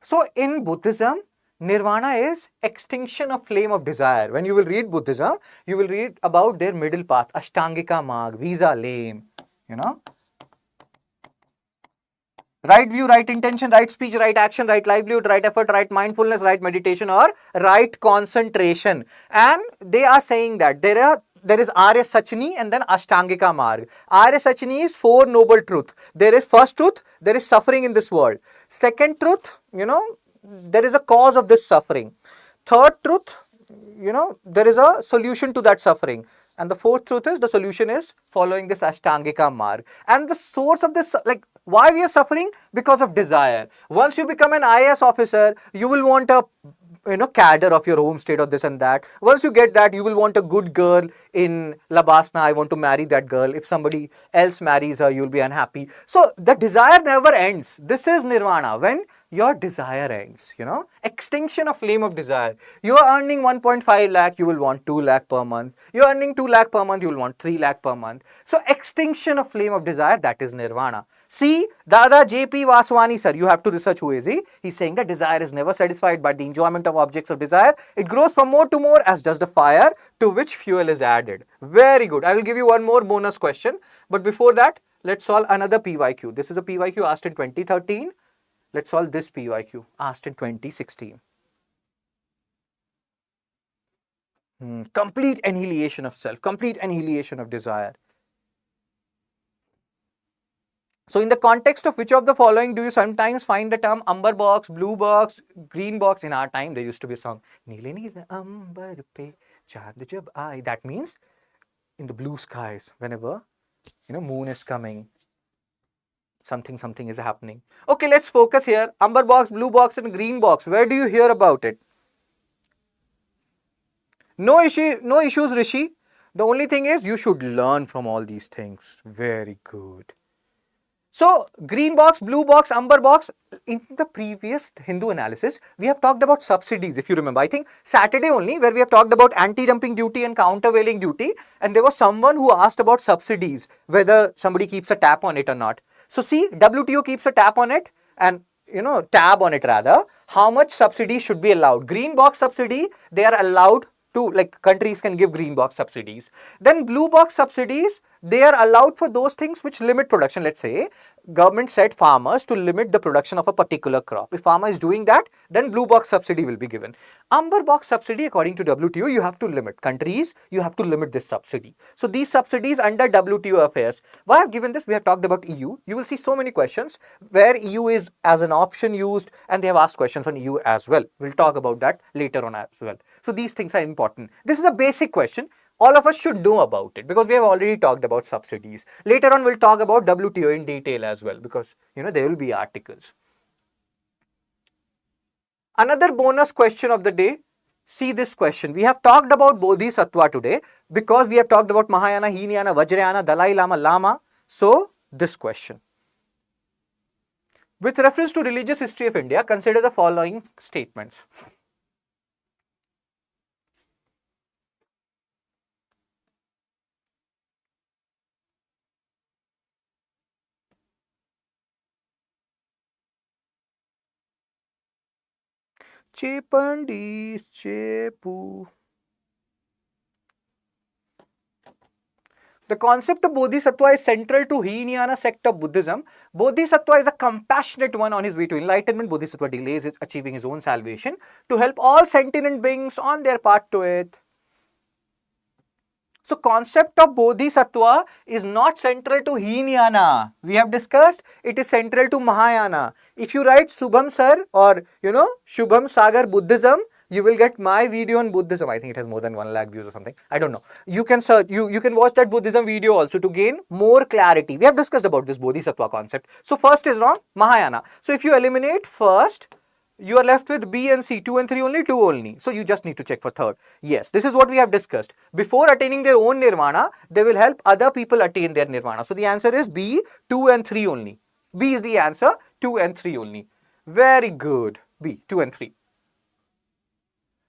So in Buddhism, nirvana is extinction of flame of desire. When you will read Buddhism, you will read about their middle path, Ashtangika Marg, Visa Lame, Right view, right intention, right speech, right action, right livelihood, right effort, right mindfulness, right meditation, or right concentration. And they are saying that there is Arya Sachini and then Ashtangika Marg. Arya Sachini is four noble truth. There is first truth, there is suffering in this world. Second truth, there is a cause of this suffering. Third truth, there is a solution to that suffering. And the fourth truth is the solution is following this Ashtangika Marg. And the source of this, why we are suffering? Because of desire. Once you become an IAS officer, you will want a cadre of your home state or this and that. Once you get that, you will want a good girl in Labasna. I want to marry that girl. If somebody else marries her, you'll be unhappy. So the desire never ends. This is nirvana. When your desire ends, extinction of flame of desire. You are earning 1.5 lakh, you will want 2 lakh per month. You are earning 2 lakh per month, you will want 3 lakh per month. So extinction of flame of desire, that is nirvana. See, Dada J.P. Vaswani sir, you have to research who is he. He's saying that desire is never satisfied by the enjoyment of objects of desire. It grows from more to more as does the fire to which fuel is added. Very good. I will give you one more bonus question. But before that, let's solve another PYQ. This is a PYQ asked in 2013. Let's solve this PYQ asked in 2016. Complete annihilation of self, complete annihilation of desire. So in the context of which of the following do you sometimes find the term amber box, blue box, green box? In our time, there used to be a song, Neele Neele Ambar Pe Chand Jab Aaye. That means in the blue skies, whenever, moon is coming, something is happening. Okay, let's focus here. Amber box, blue box and green box. Where do you hear about it? No issues, Rishi. The only thing is you should learn from all these things. Very good. So, green box, blue box, amber box. In the previous Hindu analysis, we have talked about subsidies, if you remember. I think Saturday only, where we have talked about anti-dumping duty and countervailing duty. And there was someone who asked about subsidies, whether somebody keeps a tap on it or not. So, see, WTO keeps a tap on it and, tab on it rather. How much subsidies should be allowed? Green box subsidy, they are allowed to, countries can give green box subsidies. Then blue box subsidies, they are allowed for those things which limit production. Let's say government set farmers to limit the production of a particular crop. If farmer is doing that, then blue box subsidy will be given. Amber box subsidy, according to WTO, you have to limit. Countries, you have to limit this subsidy. So these subsidies under WTO affairs. Why I've given this? We have talked about EU. You will see so many questions where EU is as an option used, and they have asked questions on EU as well. We'll talk about that later on as well. So these things are important. This is a basic question. All of us should know about it because we have already talked about subsidies. Later on, we'll talk about WTO in detail as well because, there will be articles. Another bonus question of the day. See this question. We have talked about Bodhisattva today because we have talked about Mahayana, Hinayana, Vajrayana, Dalai Lama, Lama. So, this question. With reference to religious history of India, consider the following statements. Chepandis, Chepu. The concept of Bodhisattva is central to Hinayana sect of Buddhism. Bodhisattva is a compassionate one on his way to enlightenment. Bodhisattva delays achieving his own salvation to help all sentient beings on their path to it. So concept of Bodhisattva is not central to Hinayana. We have discussed it is central to Mahayana. If you write Shubham Sir or Shubham Sagar Buddhism, you will get my video on Buddhism. I think it has more than 1 lakh views or something. I don't know. You can search, you can watch that Buddhism video also to gain more clarity. We have discussed about this Bodhisattva concept. So first is wrong, Mahayana. So if you eliminate first, you are left with B and C, 2 and 3 only, 2 only. So you just need to check for third. Yes, this is what we have discussed. Before attaining their own nirvana, they will help other people attain their nirvana. So the answer is B, 2 and 3 only. B is the answer, 2 and 3 only. Very good. B, 2 and 3.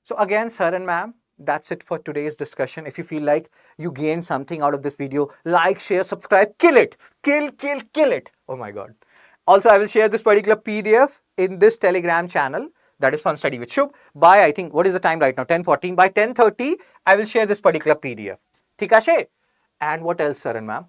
So again, sir and ma'am, that's it for today's discussion. If you feel like you gained something out of this video, like, share, subscribe, kill it. Kill it. Oh my God. Also, I will share this particular PDF in this Telegram channel, that is Fun Study with Shubh. By, I think, what is the time right now? 10:14. By 10:30, I will share this particular PDF. Theek hai? And what else, sir and ma'am?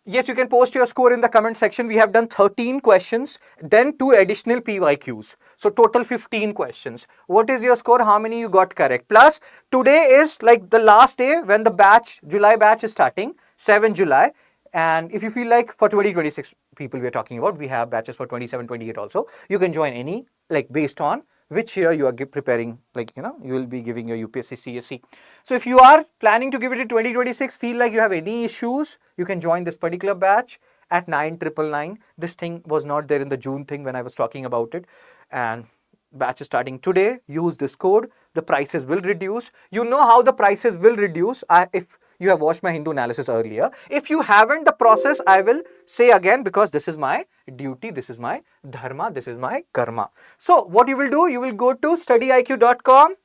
Yes, you can post your score in the comment section. We have done 13 questions, then 2 additional PYQs. So total 15 questions. What is your score? How many you got correct? Plus, today is like the last day when the July batch is starting, 7 July. And if you feel like for 2026 people we are talking about, we have batches for 27, 28 also. You can join any, like based on which year you are preparing, like, you will be giving your UPSC CSC. So if you are planning to give it in 2026, feel like you have any issues, you can join this particular batch at 9,999. This thing was not there in the June thing when I was talking about it. And batch is starting today. Use this code. The prices will reduce. You know how the prices will reduce. If you have watched my Hindu analysis earlier. If you haven't, the process I will say again because this is my duty, this is my dharma, this is my karma. So what you will do, you will go to studyiq.com.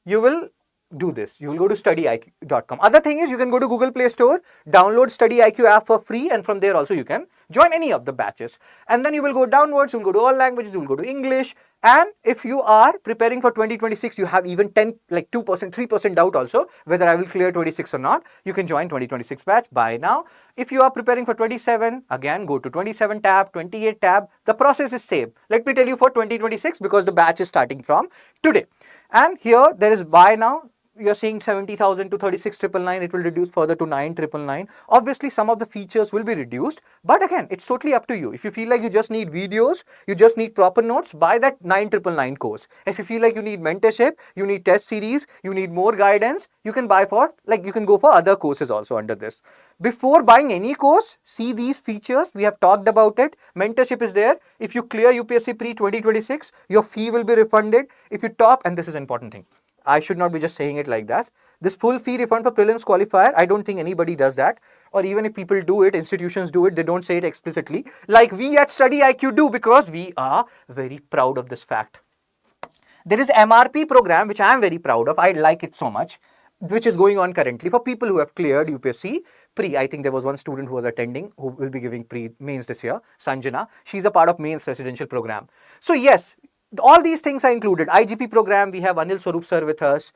You will do this. You will go to studyiq.com. Other thing is you can go to Google Play Store, download StudyIQ app for free, and from there also you can join any of the batches. And then you will go downwards, you will go to all languages, you will go to English. And if you are preparing for 2026, you have even 2%, 3% doubt also whether I will clear 26 or not, you can join 2026 batch by now. If you are preparing for 27, again go to 27 tab, 28 tab. The process is same. Let me tell you for 2026 because the batch is starting from today. And here there is buy now. You are seeing 70,000 to 36,999. It will reduce further to 9,999. Obviously, some of the features will be reduced. But again, it's totally up to you. If you feel like you just need videos, you just need proper notes, buy that 9,999 course. If you feel like you need mentorship, you need test series, you need more guidance, you can buy for, you can go for other courses also under this. Before buying any course, see these features. We have talked about it. Mentorship is there. If you clear UPSC pre 2026, your fee will be refunded. If you top, and this is an important thing, I should not be just saying it like that. This full fee refund for prelims qualifier, I don't think anybody does that. Or even if people do it, institutions do it, they don't say it explicitly. Like we at StudyIQ do because we are very proud of this fact. There is MRP program, which I am very proud of. I like it so much, which is going on currently for people who have cleared UPSC pre. I think there was one student who was attending who will be giving pre-mains this year, Sanjana. She's a part of mains residential program. So yes, all these things are included. IGP program, we have Anil Swarup sir with us.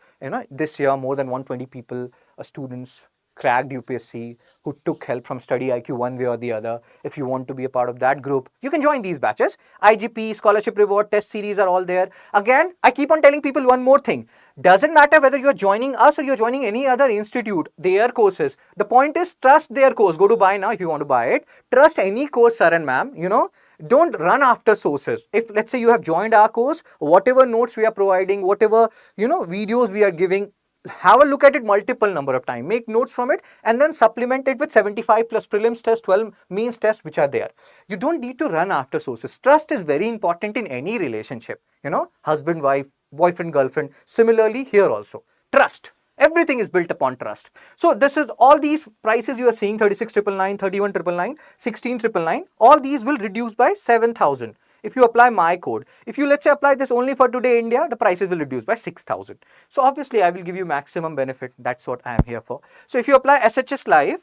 This year more than 120 people, students cracked UPSC who took help from StudyIQ one way or the other. If you want to be a part of that group, you can join these batches. IGP, scholarship reward, test series are all there. Again, I keep on telling people one more thing. Doesn't matter whether you're joining us or you're joining any other institute, their courses. The point is trust their course. Go to buy now if you want to buy it. Trust any course, sir and ma'am. Don't run after sources. If let's say you have joined our course, whatever notes we are providing, whatever, videos we are giving, have a look at it multiple number of times, make notes from it, and then supplement it with 75 plus prelims test, 12 means tests which are there. You don't need to run after sources. Trust is very important in any relationship, husband, wife, boyfriend, girlfriend. Similarly here also, trust. Everything is built upon trust. So this is all these prices you are seeing, 36,999, 31,999, 16,999, all these will reduce by 7,000. If you apply my code, if you let's say apply this only for today India, the prices will reduce by 6,000. So obviously I will give you maximum benefit. That's what I am here for. So if you apply SHS Live,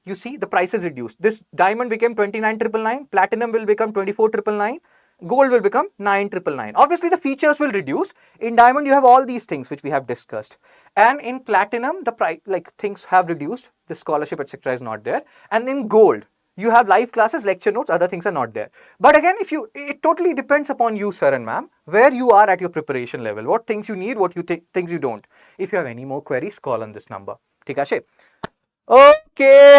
you see the price is reduced. This diamond became 29,999, platinum will become 24,999, gold will become 9,999. Obviously the features will reduce. In diamond you have all these things which we have discussed, and in platinum the price, things have reduced. The scholarship etc is not there, and in gold you have live classes, lecture notes, other things are not there. But again, it totally depends upon you, sir and ma'am, where you are at your preparation level, what things you need, what things you don't. If you have any more queries, call on this number. ঠিক আছে? Okay,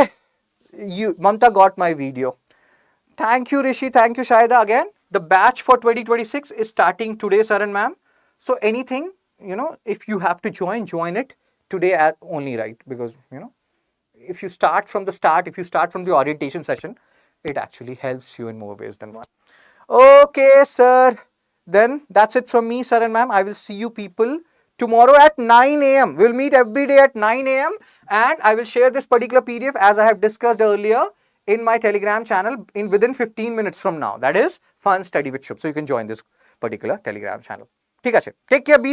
Mamta got my video. Thank you, Rishi. Thank you, Shaida. Again, the batch for 2026 is starting today, sir and ma'am. So anything, if you have to join it today only, right? Because, if you start from the start, if you start from the orientation session, it actually helps you in more ways than one. Okay, sir. Then that's it from me, sir and ma'am. I will see you people tomorrow at 9 a.m. We'll meet every day at 9 a.m. and I will share this particular PDF as I have discussed earlier in my Telegram channel within 15 minutes from now. That is Fun Study with Shubh. So you can join this particular Telegram channel. ঠিক আছে? Take care. Be